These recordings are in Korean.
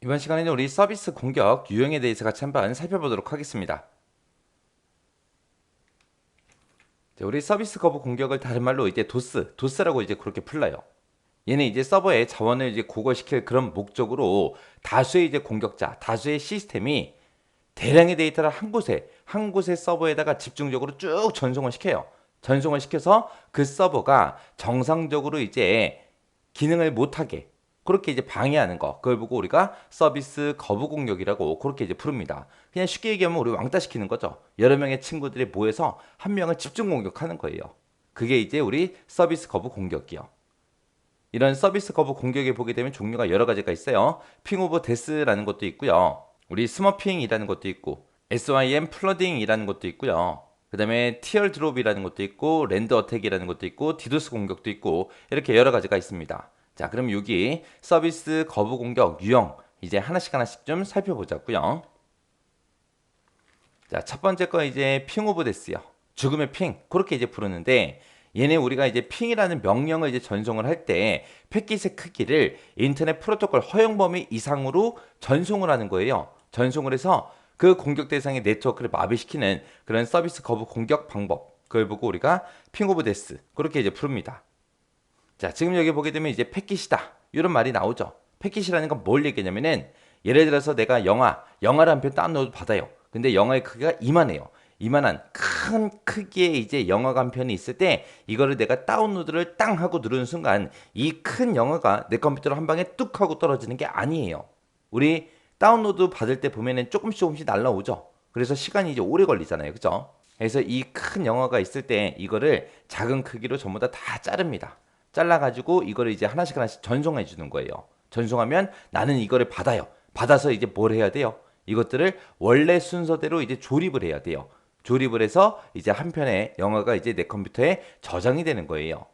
이번 시간에는 우리 서비스 공격 유형에 대해서 같이 한번 살펴보도록 하겠습니다. 우리 서비스 거부 공격을 다른 말로 이제 도스라고 이제 그렇게 불러요. 얘는 이제 서버의 자원을 이제 고갈시킬 그런 목적으로 다수의 이제 공격자, 다수의 시스템이 대량의 데이터를 한 곳의 서버에다가 집중적으로 쭉 전송을 시켜요. 전송을 시켜서 그 서버가 정상적으로 이제 기능을 못하게 그렇게 이제 방해하는 거, 그걸 보고 우리가 서비스 거부 공격이라고 그렇게 이제 부릅니다. 그냥 쉽게 얘기하면 우리 왕따 시키는 거죠. 여러 명의 친구들이 모여서 한 명을 집중 공격하는 거예요. 그게 이제 우리 서비스 거부 공격이요. 이런 서비스 거부 공격에 보게 되면 종류가 여러 가지가 있어요. 핑 오브 데스라는 것도 있고요. 우리 스머핑이라는 것도 있고 SYM 플러딩이라는 것도 있고요. 그 다음에 티얼 드롭이라는 것도 있고 랜드 어택이라는 것도 있고 디도스 공격도 있고 이렇게 여러 가지가 있습니다. 자, 그럼 여기 서비스 거부 공격 유형 이제 하나씩 좀 살펴보자고요. 자, 첫 번째 거 이제 핑 오브 데스요. 죽음의 핑 그렇게 이제 부르는데 얘네 우리가 이제 핑이라는 명령을 이제 전송을 할 때 패킷의 크기를 인터넷 프로토콜 허용 범위 이상으로 전송을 하는 거예요. 전송을 해서 그 공격 대상의 네트워크를 마비시키는 그런 서비스 거부 공격 방법. 그걸 보고 우리가 핑 오브 데스 그렇게 이제 부릅니다. 자, 지금 여기 보게 되면 이제 패킷이다. 이런 말이 나오죠. 패킷이라는 건 뭘 얘기냐면은 예를 들어서 내가 영화를 한 편 다운로드 받아요. 근데 영화의 크기가 이만해요. 이만한 큰 크기의 이제 영화가 한 편이 있을 때 이거를 내가 다운로드를 땅 하고 누르는 순간 이 큰 영화가 내 컴퓨터로 한 방에 뚝 하고 떨어지는 게 아니에요. 우리 다운로드 받을 때 보면은 조금씩 날라오죠. 그래서 시간이 이제 오래 걸리잖아요. 그죠? 그래서 이 큰 영화가 있을 때 이거를 작은 크기로 전부 다 자릅니다. 잘라가지고 이거를 이제 하나씩 전송해 주는 거예요. 전송하면 나는 이거를 받아요. 받아서 이제 뭘 해야 돼요? 이것들을 원래 순서대로 이제 조립을 해야 돼요. 조립을 해서 이제 한 편의 영화가 이제 내 컴퓨터에 저장이 되는 거예요.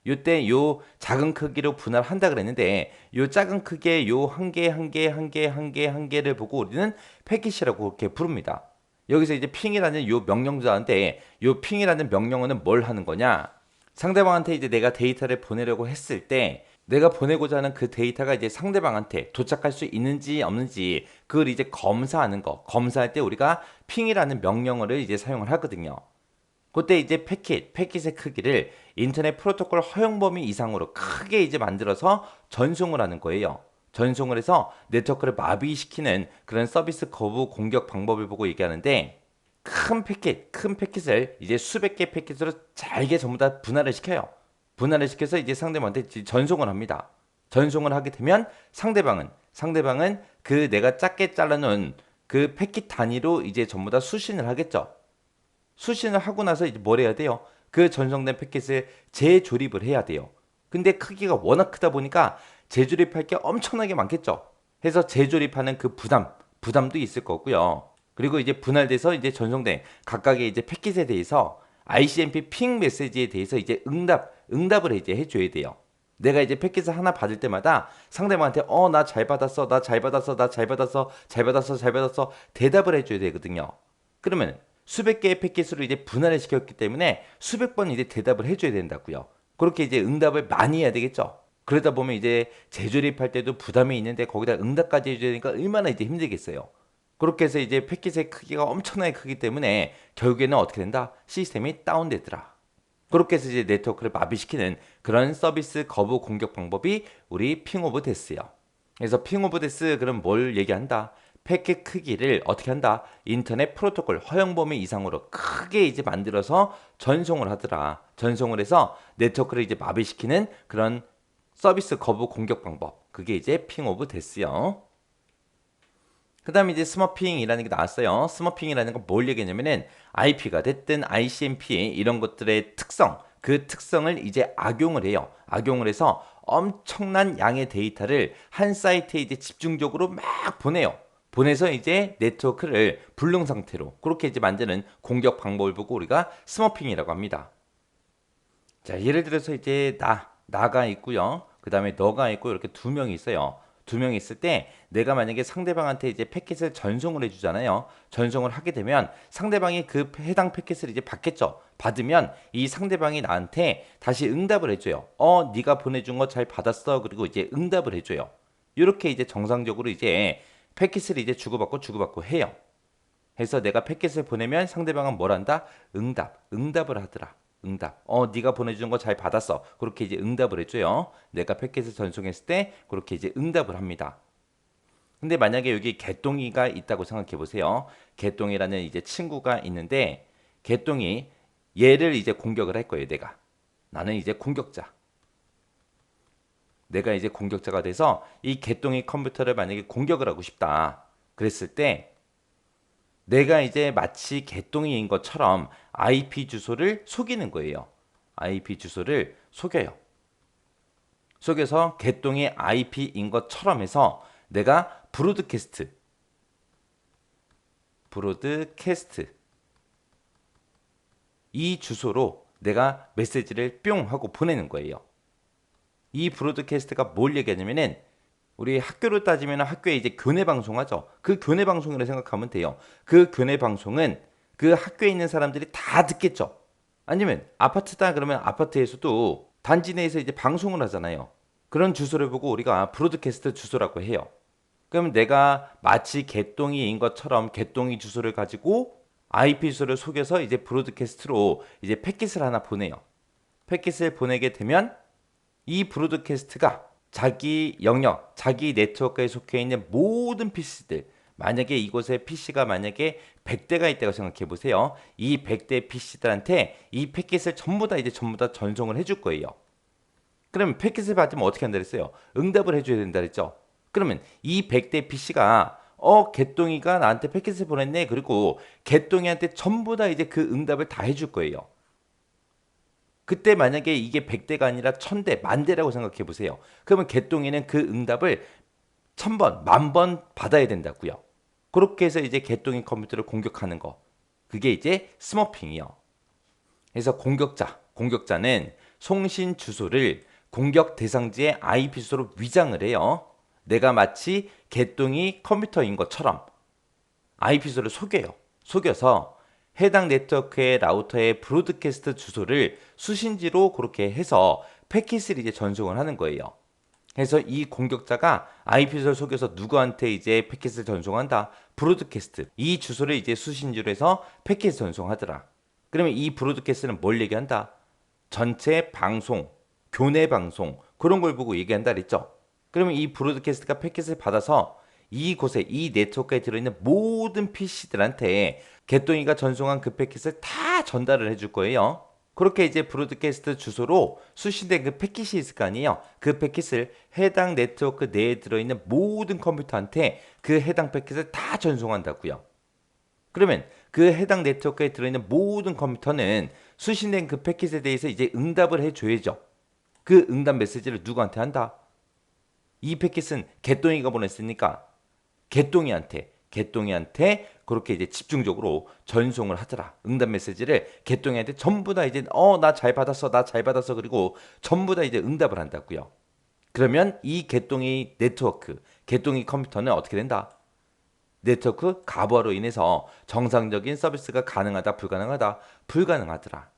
요때 요 작은 크기로 분할한다 그랬는데 요 작은 크기의 요 한 개를 보고 우리는 패킷이라고 그렇게 부릅니다. 여기서 이제 핑이라는 요 명령도 나는데 요 핑이라는 명령어는 뭘 하는 거냐? 상대방한테 이제 내가 데이터를 보내려고 했을 때 내가 보내고자 하는 그 데이터가 이제 상대방한테 도착할 수 있는지 없는지 그걸 이제 검사하는 거. 검사할 때 우리가 핑이라는 명령어를 이제 사용을 하거든요. 그때 이제 패킷의 크기를 인터넷 프로토콜 허용 범위 이상으로 크게 이제 만들어서 전송을 하는 거예요. 전송을 해서 네트워크를 마비시키는 그런 서비스 거부 공격 방법을 보고 얘기하는데 큰 패킷을 이제 수백 개 패킷으로 잘게 전부 다 분할을 시켜요. 분할을 시켜서 이제 상대방한테 전송을 합니다. 전송을 하게 되면 상대방은 그 내가 작게 잘라놓은 그 패킷 단위로 이제 전부 다 수신을 하겠죠. 수신을 하고 나서 이제 뭘 해야 돼요? 그 전송된 패킷을 재조립을 해야 돼요. 근데 크기가 워낙 크다 보니까 재조립할 게 엄청나게 많겠죠. 해서 재조립하는 그 부담도 있을 거고요. 그리고 이제 분할돼서 이제 전송된 각각의 이제 패킷에 대해서 ICMP 핑 메시지에 대해서 이제 응답을 이제 해줘야 돼요. 내가 이제 패킷을 하나 받을 때마다 상대방한테 나 잘 받았어, 나 잘 받았어, 나 잘 받았어, 잘 받았어, 잘 받았어 대답을 해줘야 되거든요. 그러면 수백 개의 패킷으로 이제 분할을 시켰기 때문에 수백 번 이제 대답을 해줘야 된다고요. 그렇게 이제 응답을 많이 해야 되겠죠. 그러다 보면 이제 재조립할 때도 부담이 있는데 거기다 응답까지 해줘야 되니까 얼마나 이제 힘들겠어요. 그렇게 해서 이제 패킷의 크기가 엄청나게 크기 때문에 결국에는 어떻게 된다? 시스템이 다운되더라. 그렇게 해서 이제 네트워크를 마비시키는 그런 서비스 거부 공격 방법이 우리 핑 오브 데스요. 그래서 핑 오브 데스 그럼 뭘 얘기한다? 패킷 크기를 어떻게 한다? 인터넷 프로토콜 허용 범위 이상으로 크게 이제 만들어서 전송을 하더라. 전송을 해서 네트워크를 이제 마비시키는 그런 서비스 거부 공격 방법. 그게 이제 핑 오브 데스요. 그 다음에 이제 스머핑이라는 게 나왔어요. 스머핑이라는 건 뭘 얘기냐면은 IP가 됐든 ICMP 이런 것들의 특성, 그 특성을 이제 악용을 해요. 악용을 해서 엄청난 양의 데이터를 한 사이트에 이제 집중적으로 막 보내요. 보내서 이제 네트워크를 불능 상태로 그렇게 이제 만드는 공격 방법을 보고 우리가 스머핑이라고 합니다. 자, 예를 들어서 이제 나가 있고요. 그 다음에 너가 있고 이렇게 두 명이 있어요. 두 명이 있을 때 내가 만약에 상대방한테 이제 패킷을 전송을 해주잖아요. 전송을 하게 되면 상대방이 그 해당 패킷을 이제 받겠죠. 받으면 이 상대방이 나한테 다시 응답을 해줘요. 네가 보내준 거 잘 받았어. 그리고 이제 응답을 해줘요. 이렇게 이제 정상적으로 이제 패킷을 이제 주고받고 해요. 해서 내가 패킷을 보내면 상대방은 뭘 한다? 응답을 하더라. 응답. 네가 보내주는 거 잘 받았어. 그렇게 이제 응답을 해줘요. 내가 패킷을 전송했을 때 그렇게 이제 응답을 합니다. 근데 만약에 여기 개똥이가 있다고 생각해 보세요. 개똥이라는 이제 친구가 있는데 개똥이 얘를 이제 공격을 할 거예요. 나는 이제 공격자. 내가 이제 공격자가 돼서 이 개똥이 컴퓨터를 만약에 공격을 하고 싶다. 그랬을 때 내가 이제 마치 개똥이인 것처럼 IP 주소를 속이는 거예요. IP 주소를 속여요. 속여서 개똥이 IP인 것처럼 해서 내가 브로드캐스트 이 주소로 내가 메시지를 뿅 하고 보내는 거예요. 이 브로드캐스트가 뭘 얘기하냐면은 우리 학교로 따지면 학교에 이제 교내 방송하죠. 그 교내 방송이라 생각하면 돼요. 그 교내 방송은 그 학교에 있는 사람들이 다 듣겠죠. 아니면 아파트다 그러면 아파트에서도 단지 내에서 이제 방송을 하잖아요. 그런 주소를 보고 우리가 브로드캐스트 주소라고 해요. 그러면 내가 마치 개똥이인 것처럼 개똥이 주소를 가지고 IP 주소를 속여서 이제 브로드캐스트로 이제 패킷을 하나 보내요. 패킷을 보내게 되면 이 브로드캐스트가 자기 영역, 자기 네트워크에 속해 있는 모든 PC들, 만약에 이곳에 PC가 만약에 100대가 있다고 생각해 보세요. 이 100대 PC들한테 이 패킷을 전부 다 전송을 해줄 거예요. 그러면 패킷을 받으면 어떻게 한다 그랬어요? 응답을 해줘야 된다 그랬죠? 그러면 이 100대 PC가 개똥이가 나한테 패킷을 보냈네. 그리고 개똥이한테 전부 다 이제 그 응답을 다 해줄 거예요. 그때 만약에 이게 100대가 아니라 1000대, 만대라고 생각해 보세요. 그러면 개똥이는 그 응답을 1000번, 10,000번 받아야 된다고요. 그렇게 해서 이제 개똥이 컴퓨터를 공격하는 거. 그게 이제 스머핑이요. 그래서 공격자는 송신 주소를 공격 대상지의 IP 주소로 위장을 해요. 내가 마치 개똥이 컴퓨터인 것처럼 IP 주소를 속여요. 속여서 해당 네트워크의 라우터의 브로드캐스트 주소를 수신지로 그렇게 해서 패킷을 이제 전송을 하는 거예요. 그래서 이 공격자가 IP 주소를 속여서 누구한테 이제 패킷을 전송한다? 브로드캐스트. 이 주소를 이제 수신지로 해서 패킷을 전송하더라. 그러면 이 브로드캐스트는 뭘 얘기한다? 전체 방송, 교내 방송 그런 걸 보고 얘기한다 그랬죠. 그러면 이 브로드캐스트가 패킷을 받아서 이곳에 이 네트워크에 들어있는 모든 PC들한테 개똥이가 전송한 그 패킷을 다 전달을 해줄 거예요. 그렇게 이제 브로드캐스트 주소로 수신된 그 패킷이 있을 거 아니에요. 그 패킷을 해당 네트워크 내에 들어있는 모든 컴퓨터한테 그 해당 패킷을 다 전송한다고요. 그러면 그 해당 네트워크에 들어있는 모든 컴퓨터는 수신된 그 패킷에 대해서 이제 응답을 해줘야죠. 그 응답 메시지를 누구한테 한다? 이 패킷은 개똥이가 보냈으니까 개똥이한테 그렇게 이제 집중적으로 전송을 하더라. 응답 메시지를 개똥이한테 전부 다 이제 나 잘 받았어, 나 잘 받았어 그리고 전부 다 이제 응답을 한다고요. 그러면 이 개똥이 네트워크, 개똥이 컴퓨터는 어떻게 된다? 네트워크 가부화로 인해서 정상적인 서비스가 가능하다, 불가능하다, 불가능하더라.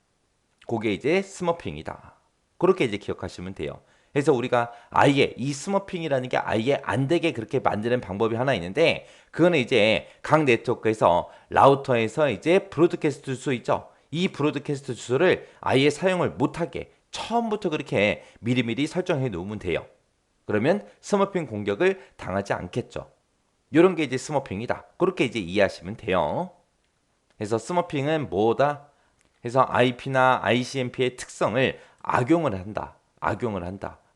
그게 이제 스머핑이다. 그렇게 이제 기억하시면 돼요. 그래서 우리가 아예 이 스머핑이라는 게 아예 안 되게 그렇게 만드는 방법이 하나 있는데 그거는 이제 각 네트워크에서 라우터에서 이제 브로드캐스트 주소 있죠. 이 브로드캐스트 주소를 아예 사용을 못하게 처음부터 그렇게 미리미리 설정해 놓으면 돼요. 그러면 스머핑 공격을 당하지 않겠죠. 이런 게 이제 스머핑이다. 그렇게 이제 이해하시면 돼요. 그래서 스머핑은 뭐다? 그래서 IP나 ICMP의 특성을 악용을 한다.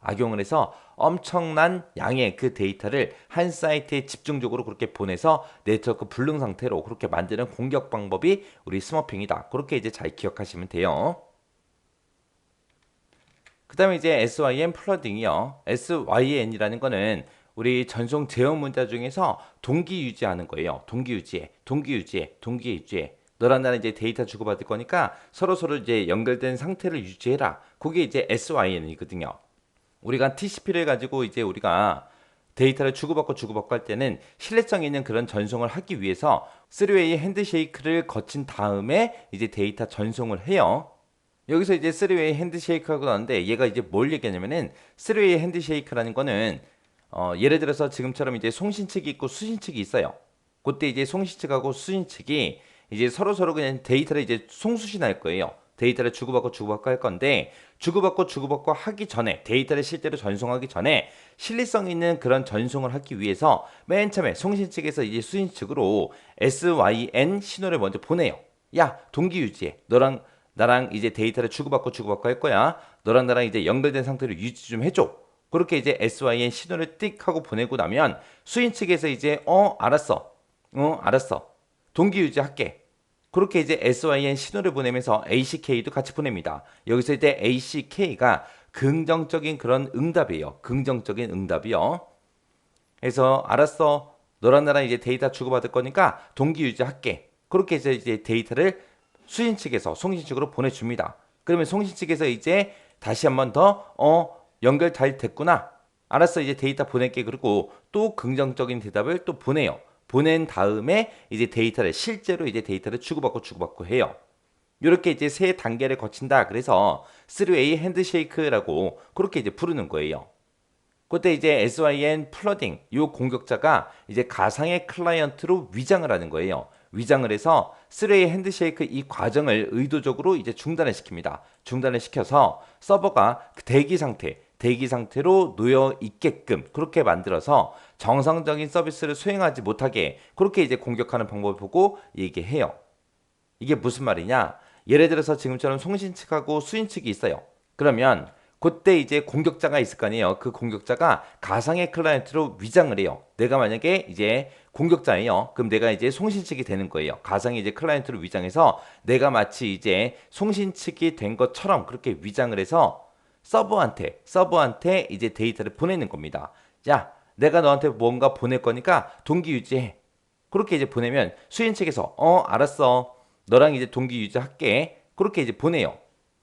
악용을 해서 엄청난 양의 그 데이터를 한 사이트에 집중적으로 그렇게 보내서 네트워크 불능 상태로 그렇게 만드는 공격 방법이 우리 스머핑이다. 그렇게 이제 잘 기억하시면 돼요. 그 다음에 이제 SYN 플러딩이요. SYN이라는 거는 우리 전송 제어 문자 중에서 동기 유지하는 거예요. 동기 유지해. 너랑 나는 이제 데이터 주고받을 거니까 서로 이제 연결된 상태를 유지해라. 그게 이제 SYN이거든요. 우리가 TCP를 가지고 이제 우리가 데이터를 주고받고 할 때는 신뢰성 있는 그런 전송을 하기 위해서 3웨이 핸드쉐이크를 거친 다음에 이제 데이터 전송을 해요. 여기서 이제 3웨이 핸드쉐이크하고 나는데 얘가 이제 뭘 얘기하냐면은 3웨이 핸드쉐이크라는 거는 예를 들어서 지금처럼 이제 송신 측이 있고 수신 측이 있어요. 그때 이제 송신 측하고 수신 측이 이제 서로 그냥 데이터를 이제 송수신할 거예요. 데이터를 주고받고 할 건데 주고받고 하기 전에 데이터를 실제로 전송하기 전에 신뢰성 있는 그런 전송을 하기 위해서 맨 처음에 송신 측에서 이제 수신 측으로 SYN 신호를 먼저 보내요. 야, 동기 유지해. 너랑 나랑 이제 데이터를 주고받고 할 거야. 너랑 나랑 이제 연결된 상태로 유지 좀 해줘. 그렇게 이제 SYN 신호를 띡 하고 보내고 나면 수인 측에서 이제 알았어. 동기 유지할게. 그렇게 이제 SYN 신호를 보내면서 ACK도 같이 보냅니다. 여기서 이제 ACK가 긍정적인 그런 응답이에요. 긍정적인 응답이요. 그래서 알았어. 너랑 나랑 이제 데이터 주고받을 거니까 동기 유지할게. 그렇게 해서 이제 데이터를 수신 측에서 송신 측으로 보내줍니다. 그러면 송신 측에서 이제 다시 한번 더 연결 잘 됐구나. 알았어. 이제 데이터 보낼게. 그리고 또 긍정적인 대답을 또 보내요. 보낸 다음에 이제 실제로 이제 데이터를 주고받고 해요. 이렇게 이제 세 단계를 거친다. 그래서 3way 핸드쉐이크라고 그렇게 이제 부르는 거예요. 그때 이제 SYN 플러딩 이 공격자가 이제 가상의 클라이언트로 위장을 하는 거예요. 위장을 해서 3way 핸드쉐이크 이 과정을 의도적으로 이제 중단을 시킵니다. 중단을 시켜서 서버가 대기 상태로 놓여 있게끔 그렇게 만들어서 정상적인 서비스를 수행하지 못하게 그렇게 이제 공격하는 방법을 보고 얘기해요. 이게 무슨 말이냐? 예를 들어서 지금처럼 송신 측하고 수인 측이 있어요. 그러면 그때 이제 공격자가 있을 거 아니에요. 그 공격자가 가상의 클라이언트로 위장을 해요. 내가 만약에 이제 공격자예요. 그럼 내가 이제 송신 측이 되는 거예요. 가상의 이제 클라이언트로 위장해서 내가 마치 이제 송신 측이 된 것처럼 그렇게 위장을 해서 서버한테 이제 데이터를 보내는 겁니다. 자, 내가 너한테 뭔가 보낼 거니까 동기 유지해. 그렇게 이제 보내면 수인 측에서 알았어. 너랑 이제 동기 유지할게. 그렇게 이제 보내요.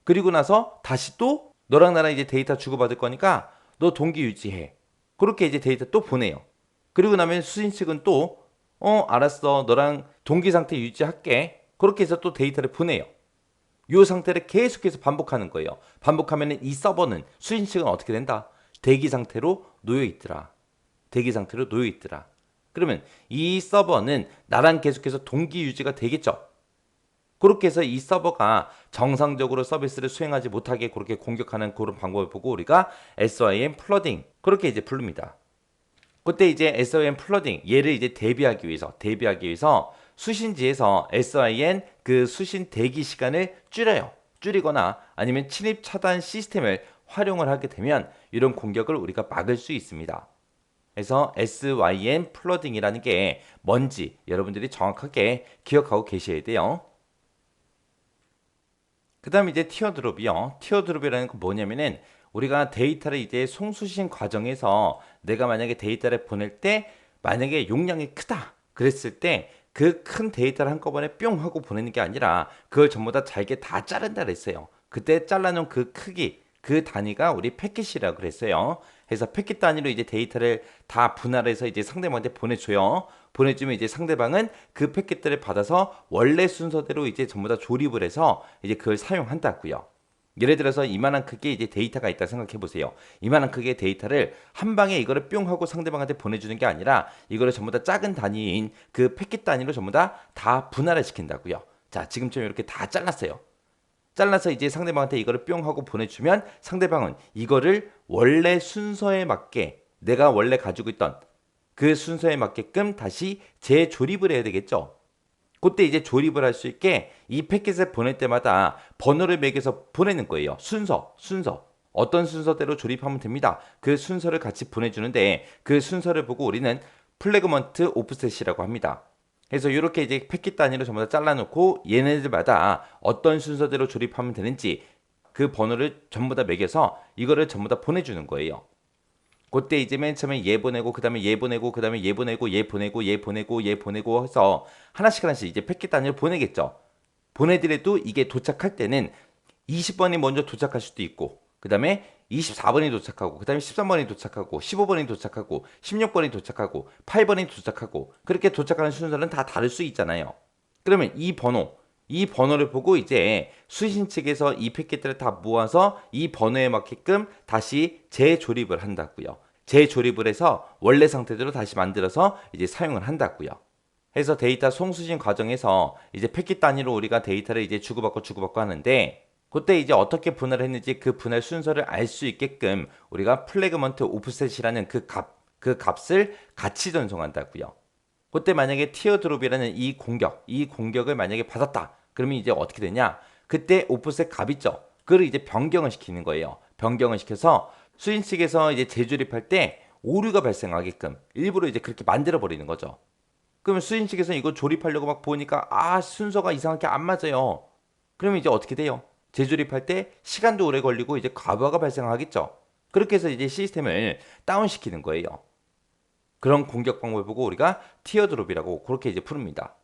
그리고 나서 다시 또 너랑 나랑 이제 데이터 주고받을 거니까 너 동기 유지해. 그렇게 이제 데이터 또 보내요. 그리고 나면 수신 측은 또 알았어. 너랑 동기 상태 유지할게. 그렇게 해서 또 데이터를 보내요. 이 상태를 계속해서 반복하는 거예요. 반복하면 이 서버는 수신 측은 어떻게 된다? 대기 상태로 놓여 있더라. 대기 상태로 놓여 있더라. 그러면 이 서버는 나랑 계속해서 동기 유지가 되겠죠. 그렇게 해서 이 서버가 정상적으로 서비스를 수행하지 못하게 그렇게 공격하는 그런 방법을 보고 우리가 SYN 플러딩 그렇게 이제 부릅니다. 그때 이제 SYN 플러딩 얘를 이제 대비하기 위해서 수신지에서 SYN 그 수신 대기 시간을 줄이거나 아니면 침입 차단 시스템을 활용을 하게 되면 이런 공격을 우리가 막을 수 있습니다. 그래서 SYN 플러딩이라는 게 뭔지 여러분들이 정확하게 기억하고 계셔야 돼요. 그 다음에 이제 티어드롭이요. 티어드롭이라는 건 뭐냐면은 우리가 데이터를 이제 송수신 과정에서 내가 만약에 데이터를 보낼 때 만약에 용량이 크다 그랬을 때 그 큰 데이터를 한꺼번에 뿅 하고 보내는 게 아니라 그걸 전부 다 잘게 다 자른다 그랬어요. 그때 잘라놓은 그 크기 그 단위가 우리 패킷이라고 그랬어요. 그래서 패킷 단위로 이제 데이터를 다 분할해서 이제 상대방한테 보내줘요. 보내주면 이제 상대방은 그 패킷들을 받아서 원래 순서대로 이제 전부 다 조립을 해서 이제 그걸 사용한다고요. 예를 들어서 이만한 크기의 이제 데이터가 있다 생각해 보세요. 이만한 크기의 데이터를 한 방에 이거를 뿅 하고 상대방한테 보내주는 게 아니라 이거를 전부 다 작은 단위인 그 패킷 단위로 전부 다 분할을 시킨다고요. 자, 지금처럼 이렇게 다 잘랐어요. 잘라서 이제 상대방한테 이거를 뿅 하고 보내주면 상대방은 이거를 원래 순서에 맞게 내가 원래 가지고 있던 그 순서에 맞게끔 다시 재조립을 해야 되겠죠. 그때 이제 조립을 할 수 있게 이 패킷을 보낼 때마다 번호를 매겨서 보내는 거예요. 순서. 어떤 순서대로 조립하면 됩니다. 그 순서를 같이 보내주는데 그 순서를 보고 우리는 플래그먼트 오프셋이라고 합니다. 그래서 이렇게 이제 패킷 단위로 전부 다 잘라놓고 얘네들마다 어떤 순서대로 조립하면 되는지 그 번호를 전부 다 매겨서 이거를 전부 다 보내주는 거예요. 그때 이제 맨 처음에 얘 보내고 그다음에 얘 보내고 그다음에 얘 보내고 얘 보내고 얘 보내고 얘 보내고 해서 하나씩 이제 패킷 단위로 보내겠죠. 보내더라도 이게 도착할 때는 20번이 먼저 도착할 수도 있고 그다음에 24번이 도착하고 그다음에 13번이 도착하고 15번이 도착하고 16번이 도착하고 8번이 도착하고 그렇게 도착하는 순서는 다 다를 수 있잖아요. 그러면 이 번호를 보고 이제 수신 측에서 이 패킷들을 다 모아서 이 번호에 맞게끔 다시 재조립을 한다고요. 재조립을 해서 원래 상태대로 다시 만들어서 이제 사용을 한다고요. 해서 데이터 송수신 과정에서 이제 패킷 단위로 우리가 데이터를 이제 주고받고 하는데, 그때 이제 어떻게 분할을 했는지 그 분할 순서를 알 수 있게끔 우리가 플래그먼트 오프셋이라는 그 값을 같이 전송한다고요. 그때 만약에 티어드롭이라는 이 공격을 만약에 받았다. 그러면 이제 어떻게 되냐? 그때 오프셋 값 있죠. 그걸 이제 변경을 시키는 거예요. 변경을 시켜서 수인 측에서 이제 재조립할 때 오류가 발생하게끔 일부러 이제 그렇게 만들어 버리는 거죠. 그러면 수인 측에서 이거 조립하려고 막 보니까 순서가 이상하게 안 맞아요. 그러면 이제 어떻게 돼요? 재조립할 때 시간도 오래 걸리고 이제 과부하가 발생하겠죠. 그렇게 해서 이제 시스템을 다운시키는 거예요. 그런 공격 방법을 보고 우리가 티어드롭이라고 그렇게 이제 부릅니다.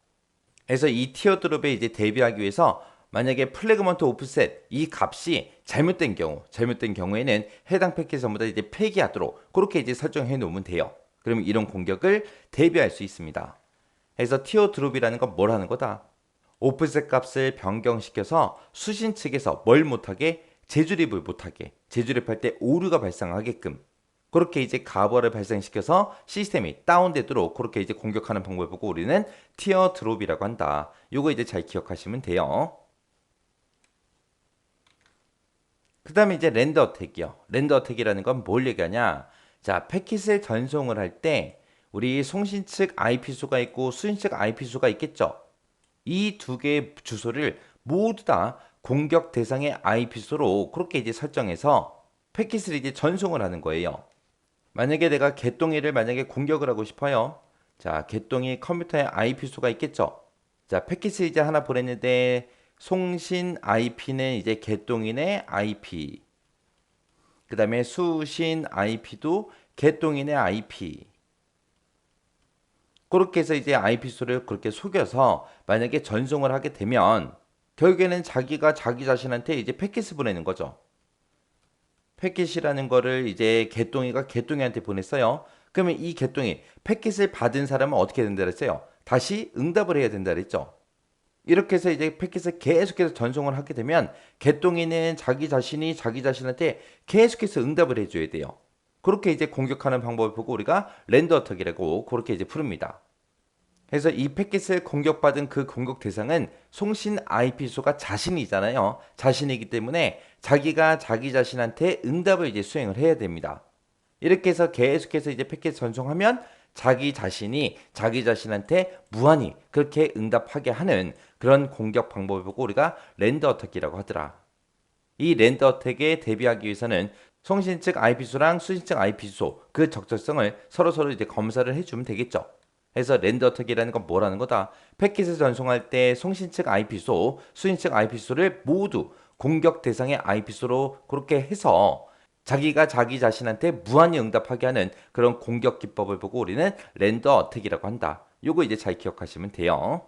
그래서 이 티어드롭에 이제 대비하기 위해서 만약에 플래그먼트 오프셋 이 값이 잘못된 경우에는 해당 패킷 전부 다 이제 폐기하도록 그렇게 이제 설정해 놓으면 돼요. 그러면 이런 공격을 대비할 수 있습니다. 그래서 티어드롭이라는 건 뭘 하는 거다? 오프셋 값을 변경시켜서 수신 측에서 뭘 못하게? 재조립을 못하게, 재조립할 때 오류가 발생하게끔 그렇게 이제 가버를 발생시켜서 시스템이 다운되도록 그렇게 이제 공격하는 방법을 보고 우리는 티어 드롭이라고 한다. 요거 이제 잘 기억하시면 돼요. 그 다음에 이제 랜더 어택이요. 랜더 어택이라는 건 뭘 얘기하냐? 자, 패킷을 전송을 할 때 우리 송신 측 IP수가 있고 수신 측 IP수가 있겠죠. 이 두 개의 주소를 모두 다 공격 대상의 IP수로 그렇게 이제 설정해서 패킷을 이제 전송을 하는 거예요. 만약에 내가 개똥이를 만약에 공격을 하고 싶어요. 자, 개똥이 컴퓨터에 IP수가 있겠죠. 자, 패킷을 이제 하나 보냈는데 송신 IP는 이제 개똥인의 IP. 그 다음에 수신 IP도 개똥인의 IP. 그렇게 해서 이제 IP수를 그렇게 속여서 만약에 전송을 하게 되면 결국에는 자기가 자기 자신한테 이제 패킷을 보내는 거죠. 패킷이라는 거를 이제 개똥이가 개똥이한테 보냈어요. 그러면 이 개똥이 패킷을 받은 사람은 어떻게 된다 그랬어요? 다시 응답을 해야 된다 그랬죠. 이렇게 해서 이제 패킷을 계속해서 전송을 하게 되면 개똥이는 자기 자신이 자기 자신한테 계속해서 응답을 해줘야 돼요. 그렇게 이제 공격하는 방법을 보고 우리가 랜더 어택이라고 그렇게 이제 부릅니다. 그래서 이 패킷을 공격받은 그 공격 대상은 송신 IP수가 자신이잖아요. 자신이기 때문에 자기가 자기 자신한테 응답을 이제 수행을 해야 됩니다. 이렇게 해서 계속해서 이제 패킷 전송하면 자기 자신이 자기 자신한테 무한히 그렇게 응답하게 하는 그런 공격 방법을 보고 우리가 랜더 어택이라고 하더라. 이 랜더 어택에 대비하기 위해서는 송신 측 IP수랑 수신 측 IP수 그 적절성을 서로 이제 검사를 해주면 되겠죠. 해서 랜더 어택이라는 건 뭐라는 거다? 패킷을 전송할 때 송신 측 IP수, 수신 측 IP수를 모두 공격 대상의 IP수로 그렇게 해서 자기가 자기 자신한테 무한히 응답하게 하는 그런 공격 기법을 보고 우리는 랜더 어택이라고 한다. 요거 이제 잘 기억하시면 돼요.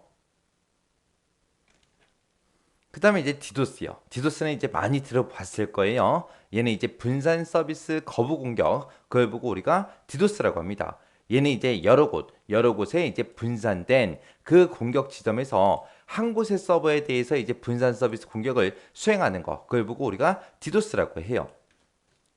그 다음에 이제 디도스요. 디도스는 이제 많이 들어봤을 거예요. 얘는 이제 분산 서비스 거부 공격, 그걸 보고 우리가 디도스라고 합니다. 얘는 이제 여러 곳에 이제 분산된 그 공격 지점에서 한 곳의 서버에 대해서 이제 분산 서비스 공격을 수행하는 거, 그걸 보고 우리가 디도스라고 해요.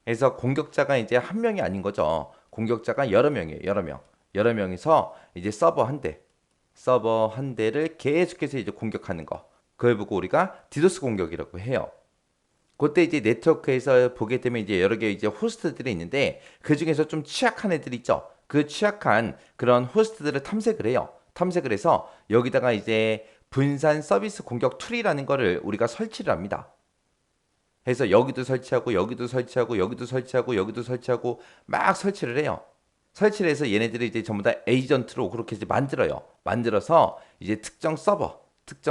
그래서 공격자가 이제 한 명이 아닌 거죠. 공격자가 여러 명이에요. 여러 명. 여러 명이서 이제 서버 한 대를 계속해서 이제 공격하는 거. 그걸 보고 우리가 디도스 공격이라고 해요. 그때 이제 네트워크에서 보게 되면 이제 여러 개 이제 호스트들이 있는데 그 중에서 좀 취약한 애들이 있죠. 그 취약한 그런 호스트들을 탐색을 해요. 탐색을 해서 여기다가 이제 분산 서비스 공격 툴이라는 거를 우리가 설치를 합니다. 해서 여기도 설치하고 여기도 설치하고 여기도 설치하고 여기도 설치하고 막 설치를 해요. 설치를 해서 얘네들이 이제 전부 다 에이전트로 그렇게 이제 만들어요. 만들어서 이제 특정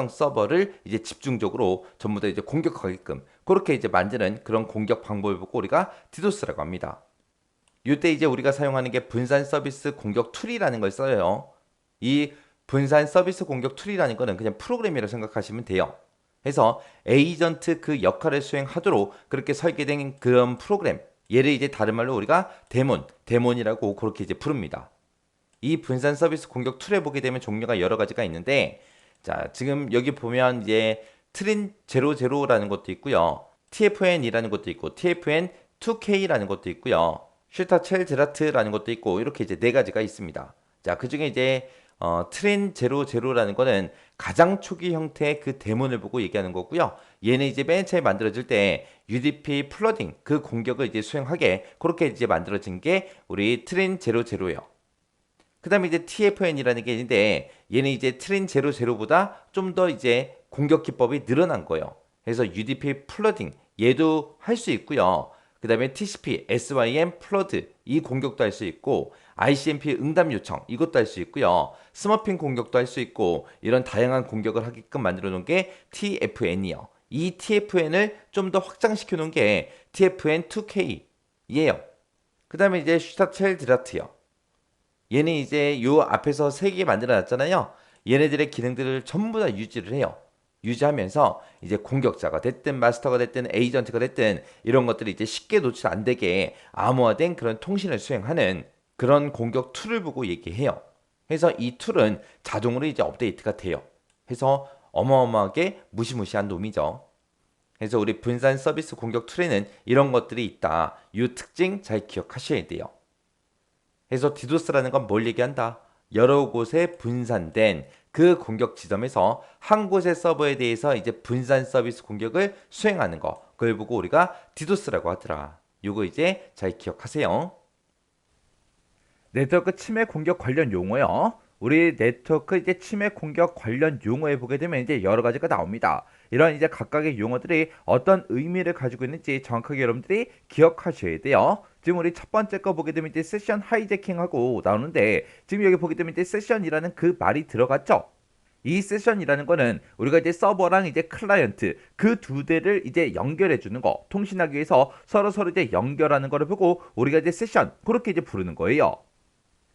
서버를 이제 집중적으로 전부 다 이제 공격하게끔 그렇게 이제 만드는 그런 공격 방법을 보고 우리가 디도스라고 합니다. 이때 이제 우리가 사용하는 게 분산 서비스 공격 툴이라는 걸 써요. 이 분산 서비스 공격 툴이라는 거는 그냥 프로그램이라고 생각하시면 돼요. 해서 에이전트 그 역할을 수행하도록 그렇게 설계된 그런 프로그램, 얘를 이제 다른 말로 우리가 데몬이라고 그렇게 이제 부릅니다. 이 분산 서비스 공격 툴에 보게 되면 종류가 여러 가지가 있는데, 자, 지금 여기 보면 이제 트린 00라는 것도 있고요. TFN이라는 것도 있고 TFN2K라는 것도 있고요. 슈타첼드라트라는 것도 있고 이렇게 이제 네 가지가 있습니다. 자, 그중에 이제 트린 제로제로라는 거는 가장 초기 형태의 그 데몬을 보고 얘기하는 거고요. 얘는 이제 맨 처음에 만들어질 때 UDP 플러딩 그 공격을 이제 수행하게 그렇게 이제 만들어진 게 우리 트린 제로제로예요. 그 다음에 이제 TFN이라는 게 있는데 얘는 이제 트린 제로제로보다 좀 더 이제 공격 기법이 늘어난 거예요. 그래서 UDP 플러딩 얘도 할 수 있고요. 그 다음에 TCP, SYM 플러드 이 공격도 할 수 있고 ICMP 응답 요청 이것도 할 수 있고요. 스머핑 공격도 할 수 있고 이런 다양한 공격을 하게끔 만들어 놓은 게 TFN이요. 이 TFN을 좀 더 확장시켜 놓은 게 TFN2K예요. 그 다음에 이제 슈타첼드라트요. 얘는 이제 요 앞에서 세 개 만들어 놨잖아요. 얘네들의 기능들을 전부 다 유지를 해요. 유지하면서 이제 공격자가 됐든 마스터가 됐든 에이전트가 됐든 이런 것들이 이제 쉽게 노출 안 되게 암호화된 그런 통신을 수행하는 그런 공격 툴을 보고 얘기해요. 그래서 이 툴은 자동으로 이제 업데이트가 돼요. 그래서 어마어마하게 무시무시한 놈이죠. 그래서 우리 분산 서비스 공격 툴에는 이런 것들이 있다. 이 특징 잘 기억하셔야 돼요. 그래서 디도스라는 건 뭘 얘기한다? 여러 곳에 분산된 그 공격 지점에서 한 곳의 서버에 대해서 이제 분산 서비스 공격을 수행하는 거. 그걸 보고 우리가 디도스라고 하더라. 요거 이제 잘 기억하세요. 네트워크 침해 공격 관련 용어요. 우리 네트워크 이제 침해 공격 관련 용어에 보게 되면 이제 여러 가지가 나옵니다. 이런 이제 각각의 용어들이 어떤 의미를 가지고 있는지 정확하게 여러분들이 기억하셔야 돼요. 지금 우리 첫 번째 거 보게 되면 이제 세션 하이제킹하고 나오는데 지금 여기 보게 되면 이제 세션이라는 그 말이 들어갔죠. 이 세션이라는 거는 우리가 이제 서버랑 이제 클라이언트 그 두 대를 이제 연결해 주는 거, 통신하기 위해서 서로 이제 연결하는 거를 보고 우리가 이제 세션 그렇게 이제 부르는 거예요.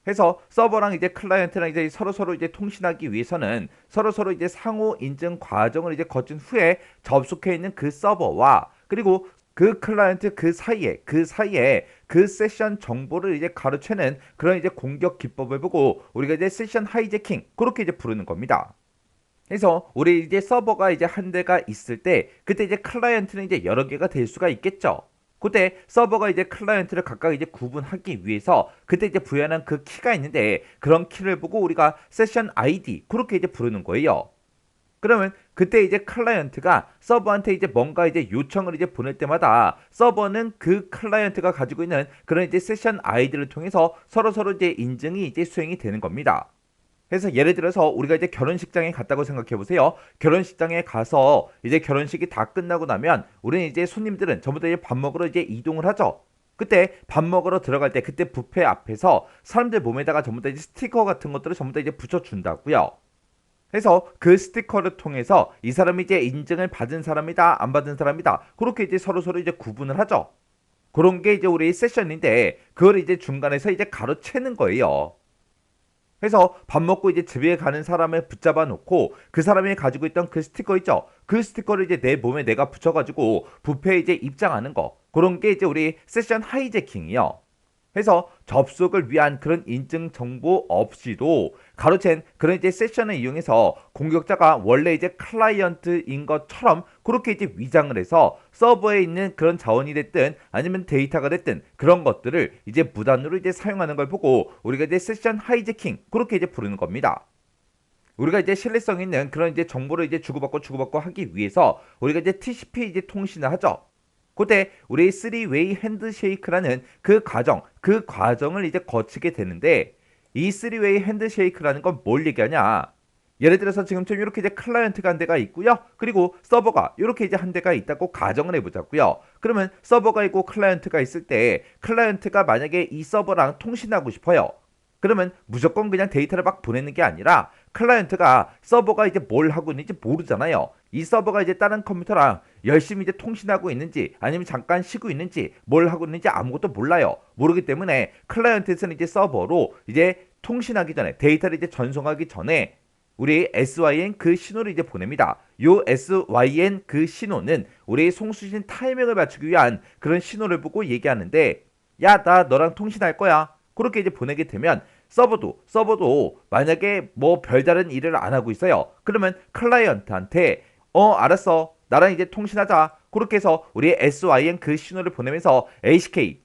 해서 서버랑 이제 클라이언트랑 이제 서로 이제 통신하기 위해서는 서로 이제 상호 인증 과정을 이제 거친 후에 접속해 있는 그 서버와 그리고 그 클라이언트 그 사이에 그 세션 정보를 이제 가로채는 그런 이제 공격 기법을 보고 우리가 이제 세션 하이제킹 그렇게 이제 부르는 겁니다. 그래서 우리 이제 서버가 이제 한 대가 있을 때 그때 이제 클라이언트는 이제 여러 개가 될 수가 있겠죠. 그때 서버가 이제 클라이언트를 각각 이제 구분하기 위해서 그때 이제 부여하는 그 키가 있는데 그런 키를 보고 우리가 세션 아이디 그렇게 이제 부르는 거예요. 그러면 그때 이제 클라이언트가 서버한테 이제 뭔가 이제 요청을 이제 보낼 때마다 서버는 그 클라이언트가 가지고 있는 그런 이제 세션 아이디를 통해서 서로 이제 인증이 이제 수행이 되는 겁니다. 그래서 예를 들어서 우리가 이제 결혼식장에 갔다고 생각해 보세요. 결혼식장에 가서 이제 결혼식이 다 끝나고 나면 우리는 이제 손님들은 전부 다 이제 밥 먹으러 이제 이동을 하죠. 그때 밥 먹으러 들어갈 때 그때 뷔페 앞에서 사람들 몸에다가 전부 다 이제 스티커 같은 것들을 전부 다 이제 붙여준다고요. 그래서 그 스티커를 통해서 이 사람이 이제 인증을 받은 사람이다, 안 받은 사람이다. 그렇게 이제 서로 이제 구분을 하죠. 그런 게 이제 우리 세션인데 그걸 이제 중간에서 이제 가로채는 거예요. 그래서 밥 먹고 이제 집에 가는 사람을 붙잡아 놓고 그 사람이 가지고 있던 그 스티커 있죠. 그 스티커를 이제 내 몸에 내가 붙여가지고 뷔페에 이제 입장하는 거. 그런 게 이제 우리 세션 하이제킹이요. 해서 접속을 위한 그런 인증 정보 없이도 가로챈 그런 이제 세션을 이용해서 공격자가 원래 이제 클라이언트인 것처럼 그렇게 이제 위장을 해서 서버에 있는 그런 자원이 됐든 아니면 데이터가 됐든 그런 것들을 이제 무단으로 이제 사용하는 걸 보고 우리가 이제 세션 하이제킹 그렇게 이제 부르는 겁니다. 우리가 이제 신뢰성 있는 그런 이제 정보를 이제 주고받고 하기 위해서 우리가 이제 TCP 이제 통신을 하죠. 그때 우리 3웨이 핸드쉐이크라는 그 과정을 이제 거치게 되는데 이 3웨이 핸드쉐이크라는 건 뭘 얘기하냐? 예를 들어서 지금처럼 이렇게 이제 클라이언트가 한 대가 있고요. 그리고 서버가 이렇게 이제 한 대가 있다고 가정을 해보자고요. 그러면 서버가 있고 클라이언트가 있을 때 클라이언트가 만약에 이 서버랑 통신하고 싶어요. 그러면 무조건 그냥 데이터를 막 보내는 게 아니라 클라이언트가 서버가 이제 뭘 하고 있는지 모르잖아요. 이 서버가 이제 다른 컴퓨터랑 열심히 이제 통신하고 있는지 아니면 잠깐 쉬고 있는지 뭘 하고 있는지 아무것도 몰라요. 모르기 때문에 클라이언트에서는 이제 서버로 이제 통신하기 전에 데이터를 이제 전송하기 전에 우리 SYN 그 신호를 이제 보냅니다. 요 SYN 그 신호는 우리 송수신 타이밍을 맞추기 위한 그런 신호를 보고 얘기하는데 야, 나 너랑 통신할 거야. 그렇게 이제 보내게 되면 서버도 만약에 뭐 별다른 일을 안 하고 있어요. 그러면 클라이언트한테 알았어. 나랑 이제 통신하자. 그렇게 해서 우리 SYN 그 신호를 보내면서 ACK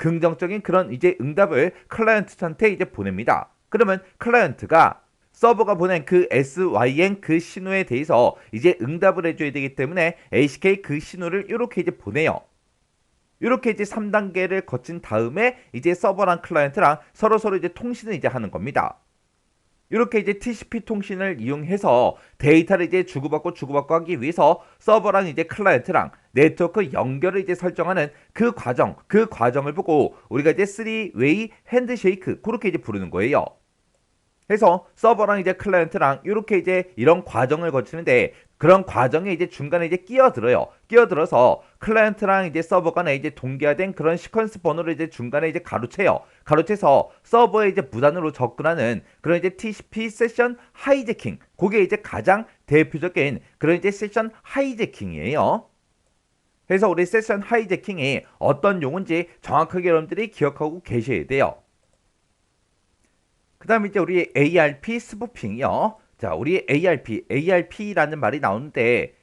긍정적인 그런 이제 응답을 클라이언트한테 이제 보냅니다. 그러면 클라이언트가 서버가 보낸 그 SYN 그 신호에 대해서 이제 응답을 해줘야 되기 때문에 ACK 그 신호를 이렇게 이제 보내요. 이렇게 이제 3단계를 거친 다음에 이제 서버랑 클라이언트랑 서로 이제 통신을 이제 하는 겁니다. 이렇게 이제 TCP 통신을 이용해서 데이터를 이제 주고받고 하기 위해서 서버랑 이제 클라이언트랑 네트워크 연결을 이제 설정하는 그 과정을 보고 우리가 이제 3웨이 핸드쉐이크 그렇게 이제 부르는 거예요. 해서 서버랑 이제 클라이언트랑 이렇게 이제 이런 과정을 거치는데 그런 과정에 이제 중간에 이제 끼어들어요. 끼어들어서 클라이언트랑 이제 서버 간에 이제 동기화된 그런 시퀀스 번호를 이제 중간에 이제 가로채요. 가로채서 서버에 이제 무단으로 접근하는 그런 이제 TCP 세션 하이제킹. 그게 이제 가장 대표적인 그런 이제 세션 하이제킹이에요. 그래서 우리 세션 하이제킹이 어떤 용어인지 정확하게 여러분들이 기억하고 계셔야 돼요. 그 다음에 이제 우리 ARP 스푸핑이요. 자, 우리 ARP라는 말이 나오는데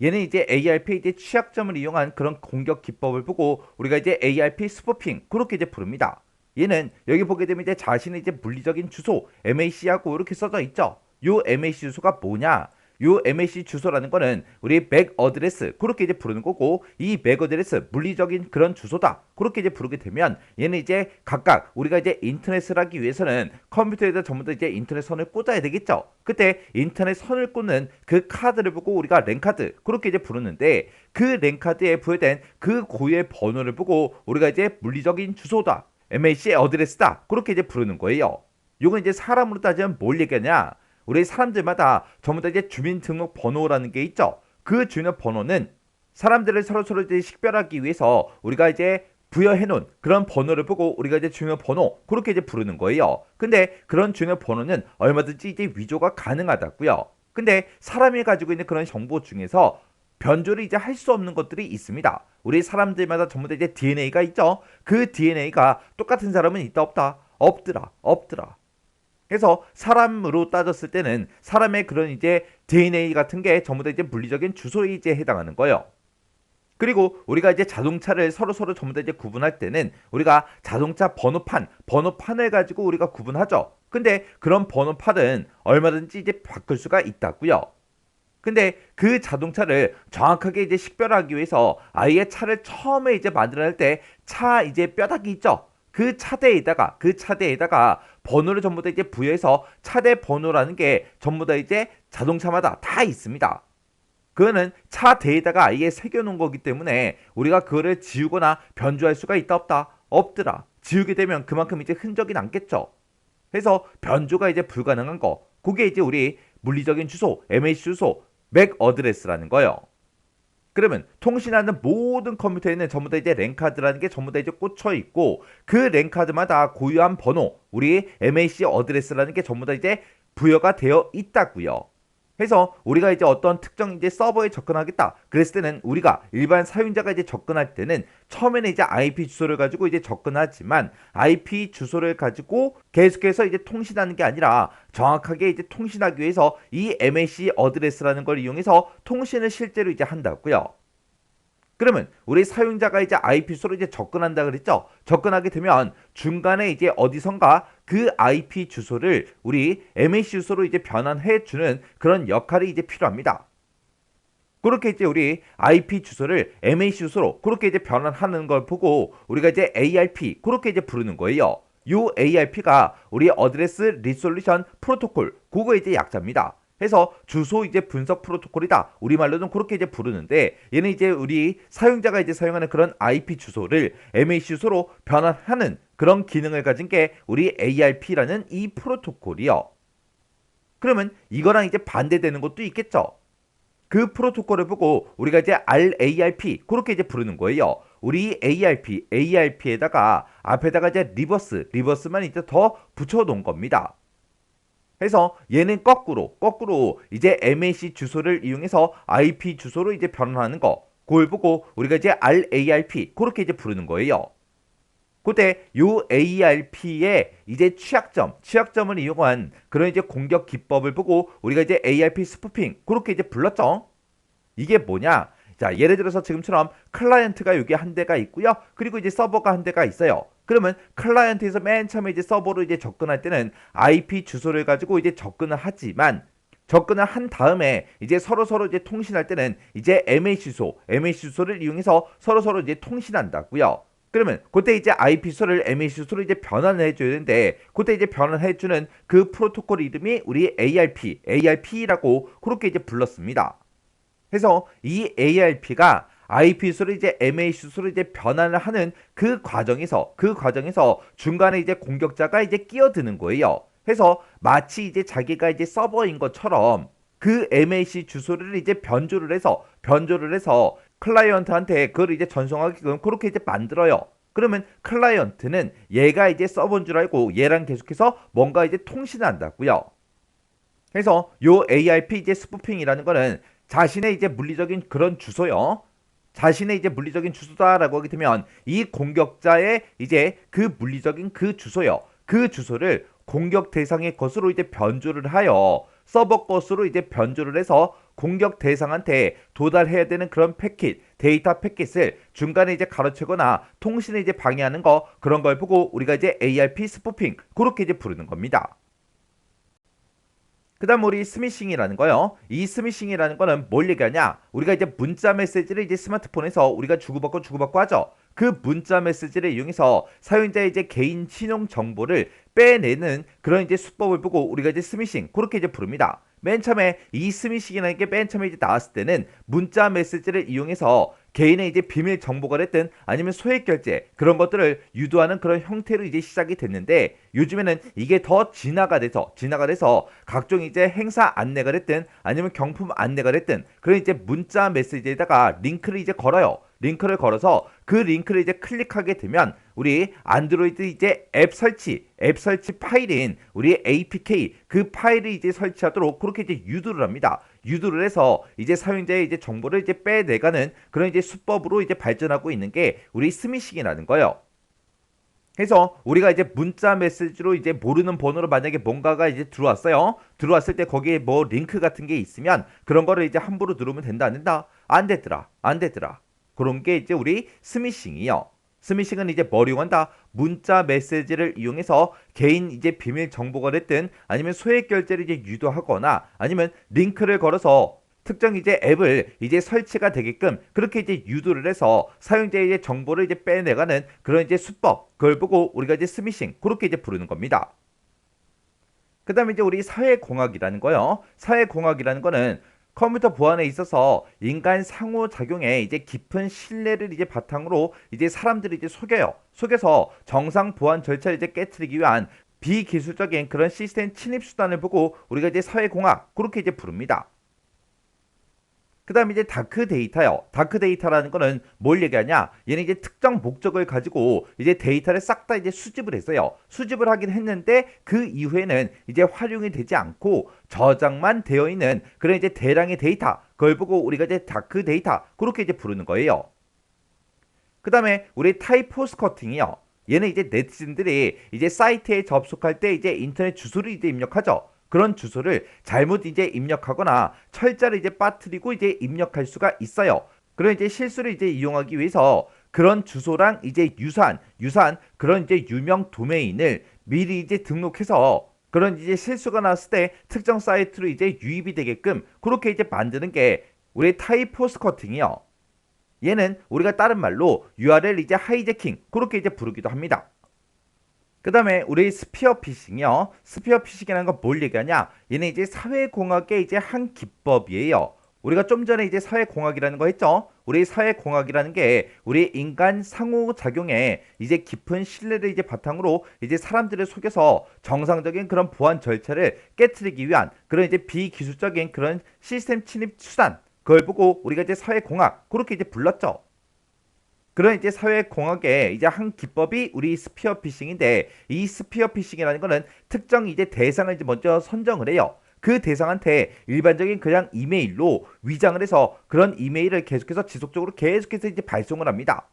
얘는 이제 ARP의 이제 취약점을 이용한 그런 공격 기법을 보고 우리가 이제 ARP 스푸핑 그렇게 이제 부릅니다. 얘는 여기 보게 되면 이제 자신의 이제 물리적인 주소 MAC하고 이렇게 써져 있죠. 요 MAC 주소가 뭐냐? 요 MAC 주소라는 거는 우리 맥 어드레스 그렇게 이제 부르는 거고 이 맥 어드레스 물리적인 그런 주소다 그렇게 이제 부르게 되면 얘는 이제 각각 우리가 이제 인터넷을 하기 위해서는 컴퓨터에다 전부 다 이제 인터넷 선을 꽂아야 되겠죠. 그때 인터넷 선을 꽂는 그 카드를 보고 우리가 랜카드 그렇게 이제 부르는데 그 랜카드에 부여된 그 고유의 번호를 보고 우리가 이제 물리적인 주소다 MAC 어드레스다 그렇게 이제 부르는 거예요. 이건 이제 사람으로 따지면 뭘 얘기하냐? 우리 사람들마다 전부 다 이제 주민등록번호라는 게 있죠. 그 주민번호는 사람들을 서로 이제 식별하기 위해서 우리가 이제 부여해놓은 그런 번호를 보고 우리가 이제 주민번호 그렇게 이제 부르는 거예요. 근데 그런 주민번호는 얼마든지 이제 위조가 가능하다고요. 근데 사람이 가지고 있는 그런 정보 중에서 변조를 이제 할 수 없는 것들이 있습니다. 우리 사람들마다 전부 다 이제 DNA가 있죠. 그 DNA가 똑같은 사람은 있다 없다? 없더라. 그래서 사람으로 따졌을 때는 사람의 그런 이제 DNA 같은 게 전부 다 이제 물리적인 주소에 이제 해당하는 거예요. 그리고 우리가 이제 자동차를 서로 전부 다 이제 구분할 때는 우리가 자동차 번호판을 가지고 우리가 구분하죠. 근데 그런 번호판은 얼마든지 이제 바꿀 수가 있다고요. 근데 그 자동차를 정확하게 이제 식별하기 위해서 아예 차를 처음에 이제 만들어낼 때 차 이제 뼈다귀 있죠. 그 차대에다가 번호를 전부 다 이제 부여해서 차대 번호라는 게 전부 다 이제 자동차마다 다 있습니다. 그거는 차대에다가 아예 새겨놓은 거기 때문에 우리가 그거를 지우거나 변조할 수가 있다 없다? 없더라. 지우게 되면 그만큼 이제 흔적이 남겠죠. 그래서 변조가 이제 불가능한 거. 그게 이제 우리 물리적인 주소, MAC 주소, 맥 어드레스라는 거예요. 그러면 통신하는 모든 컴퓨터에는 전부 다 이제 랜카드라는 게 전부 다 이제 꽂혀 있고 그 랜카드마다 고유한 번호, 우리 MAC 어드레스라는 게 전부 다 이제 부여가 되어 있다고요. 그래서 우리가 이제 어떤 특정 이제 서버에 접근하겠다. 그랬을 때는 우리가 일반 사용자가 이제 접근할 때는 처음에는 이제 IP 주소를 가지고 이제 접근하지만 IP 주소를 가지고 계속해서 이제 통신하는 게 아니라 정확하게 이제 통신하기 위해서 이 MAC 어드레스라는 걸 이용해서 통신을 실제로 이제 한다고요. 그러면 우리 사용자가 이제 IP 주소로 이제 접근한다 그랬죠? 접근하게 되면 중간에 이제 어디선가 그 IP 주소를 우리 MAC 주소로 이제 변환해 주는 그런 역할이 이제 필요합니다. 그렇게 이제 우리 IP 주소를 MAC 주소로 그렇게 이제 변환하는 걸 보고 우리가 이제 ARP 그렇게 이제 부르는 거예요. 요 ARP가 우리 어드레스 리솔루션 프로토콜 그거 이제 약자입니다. 해서 주소 이제 분석 프로토콜이다. 우리말로는 그렇게 이제 부르는데 얘는 이제 우리 사용자가 이제 사용하는 그런 IP 주소를 MAC 주소로 변환하는 그런 기능을 가진 게 우리 ARP라는 이 프로토콜이요. 그러면 이거랑 이제 반대되는 것도 있겠죠. 그 프로토콜을 보고 우리가 이제 RARP 그렇게 이제 부르는 거예요. 우리 ARP에다가 앞에다가 이제 리버스만 이제 더 붙여 놓은 겁니다. 해서 얘는 거꾸로 이제 MAC 주소를 이용해서 IP 주소로 이제 변환하는 거. 그걸 보고 우리가 이제 RARP 그렇게 이제 부르는 거예요. 그때 요 ARP의 이제 취약점을 이용한 그런 이제 공격 기법을 보고 우리가 이제 ARP 스푸핑 그렇게 이제 불렀죠. 이게 뭐냐? 자, 예를 들어서 지금처럼 클라이언트가 여기 한 대가 있고요. 그리고 이제 서버가 한 대가 있어요. 그러면 클라이언트에서 맨 처음에 이제 서버로 이제 접근할 때는 IP 주소를 가지고 이제 접근을 하지만 접근을 한 다음에 이제 서로 이제 통신할 때는 이제 MA 주소를 이용해서 서로 이제 통신한다고요. 그러면 그때 이제 IP 주소를 MA 주소로 이제 변환을 해줘야 되는데 그때 이제 변환해주는 그 프로토콜 이름이 우리 ARP라고 그렇게 이제 불렀습니다. 그래서 이 ARP가 IP 주소를 이제 MA 주소로 이제 변환을 하는 그 과정에서 중간에 이제 공격자가 이제 끼어드는 거예요. 그래서 마치 이제 자기가 이제 서버인 것처럼 그 MAC 주소를 이제 변조를 해서 클라이언트한테 그걸 이제 전송하게끔 그렇게 이제 만들어요. 그러면 클라이언트는 얘가 이제 서버인 줄 알고 얘랑 계속해서 뭔가 이제 통신한다고요. 그래서 요 ARP 이제 스푸핑이라는 거는 자신의 이제 물리적인 그런 주소요. 자신의 이제 물리적인 주소다라고 하게 되면 이 공격자의 이제 그 물리적인 그 주소요. 그 주소를 공격 대상의 것으로 이제 변조를 하여 서버 것으로 이제 변조를 해서 공격 대상한테 도달해야 되는 그런 패킷, 데이터 패킷을 중간에 이제 가로채거나 통신을 이제 방해하는 거 그런 걸 보고 우리가 이제 ARP 스푸핑 그렇게 이제 부르는 겁니다. 그 다음 우리 스미싱이라는 거요. 이 스미싱이라는 거는 뭘 얘기하냐? 우리가 이제 문자 메시지를 이제 스마트폰에서 우리가 주고받고 하죠. 그 문자 메시지를 이용해서 사용자의 이제 개인 신용 정보를 빼내는 그런 이제 수법을 보고 우리가 이제 스미싱 그렇게 이제 부릅니다. 맨 처음에 이 스미싱이라는 게 맨 처음에 이제 나왔을 때는 문자 메시지를 이용해서 개인의 이제 비밀 정보가 됐든 아니면 소액 결제 그런 것들을 유도하는 그런 형태로 이제 시작이 됐는데 요즘에는 이게 더 진화가 돼서 각종 이제 행사 안내가 됐든 아니면 경품 안내가 됐든 그런 이제 문자 메시지에다가 링크를 이제 걸어요. 링크를 걸어서 그 링크를 이제 클릭하게 되면 우리 안드로이드 이제 앱 설치 파일인 우리 APK 그 파일을 이제 설치하도록 그렇게 이제 유도를 합니다. 유도를 해서 이제 사용자의 이제 정보를 이제 빼내가는 그런 이제 수법으로 이제 발전하고 있는 게 우리 스미싱이라는 거예요. 그래서 우리가 이제 문자 메시지로 이제 모르는 번호로 만약에 뭔가가 이제 들어왔어요. 들어왔을 때 거기에 뭐 링크 같은 게 있으면 그런 거를 이제 함부로 누르면 된다 안 된다? 안 되더라. 그런 게 이제 우리 스미싱이요. 스미싱은 이제 뭘 이용한다? 문자 메시지를 이용해서 개인 이제 비밀 정보가 됐든 아니면 소액 결제를 이제 유도하거나 아니면 링크를 걸어서 특정 이제 앱을 이제 설치가 되게끔 그렇게 이제 유도를 해서 사용자의 이제 정보를 이제 빼내가는 그런 이제 수법 그걸 보고 우리가 이제 스미싱 그렇게 이제 부르는 겁니다. 그 다음에 이제 우리 사회공학이라는 거요. 사회공학이라는 거는 컴퓨터 보안에 있어서 인간 상호작용에 이제 깊은 신뢰를 이제 바탕으로 이제 사람들이 이제 속여서 정상 보안 절차를 이제 깨트리기 위한 비기술적인 그런 시스템 침입 수단을 보고 우리가 이제 사회공학 그렇게 이제 부릅니다. 그 다음에 이제 다크 데이터요. 다크 데이터라는 거는 뭘 얘기하냐? 얘는 이제 특정 목적을 가지고 이제 데이터를 싹 다 이제 수집을 했어요. 수집을 하긴 했는데 그 이후에는 이제 활용이 되지 않고 저장만 되어 있는 그런 이제 대량의 데이터. 그걸 보고 우리가 이제 다크 데이터 그렇게 이제 부르는 거예요. 그 다음에 우리 타이포스커팅이요. 얘는 이제 네티즌들이 이제 사이트에 접속할 때 이제 인터넷 주소를 이제 입력하죠. 그런 주소를 잘못 이제 입력하거나 철자를 이제 빠뜨리고 이제 입력할 수가 있어요. 그런 이제 실수를 이제 이용하기 위해서 그런 주소랑 이제 유사한 그런 이제 유명 도메인을 미리 이제 등록해서 그런 이제 실수가 나왔을 때 특정 사이트로 이제 유입이 되게끔 그렇게 이제 만드는 게 우리 타이포스커팅이요. 얘는 우리가 다른 말로 URL 이제 하이제킹 그렇게 이제 부르기도 합니다. 그 다음에 우리 스피어 피싱이요. 스피어 피싱이라는 건 뭘 얘기하냐? 얘는 이제 사회공학의 이제 한 기법이에요. 우리가 좀 전에 이제 사회공학이라는 거 했죠? 우리 사회공학이라는 게 우리 인간 상호작용에 이제 깊은 신뢰를 이제 바탕으로 이제 사람들을 속여서 정상적인 그런 보안 절차를 깨트리기 위한 그런 이제 비기술적인 그런 시스템 침입 수단. 그걸 보고 우리가 이제 사회공학 그렇게 이제 불렀죠. 그런 이제 사회공학의 이제 한 기법이 우리 스피어 피싱인데 이 스피어 피싱이라는 거는 특정 이제 대상을 이제 먼저 선정을 해요. 그 대상한테 일반적인 그냥 이메일로 위장을 해서 그런 이메일을 계속해서 지속적으로 계속해서 이제 발송을 합니다.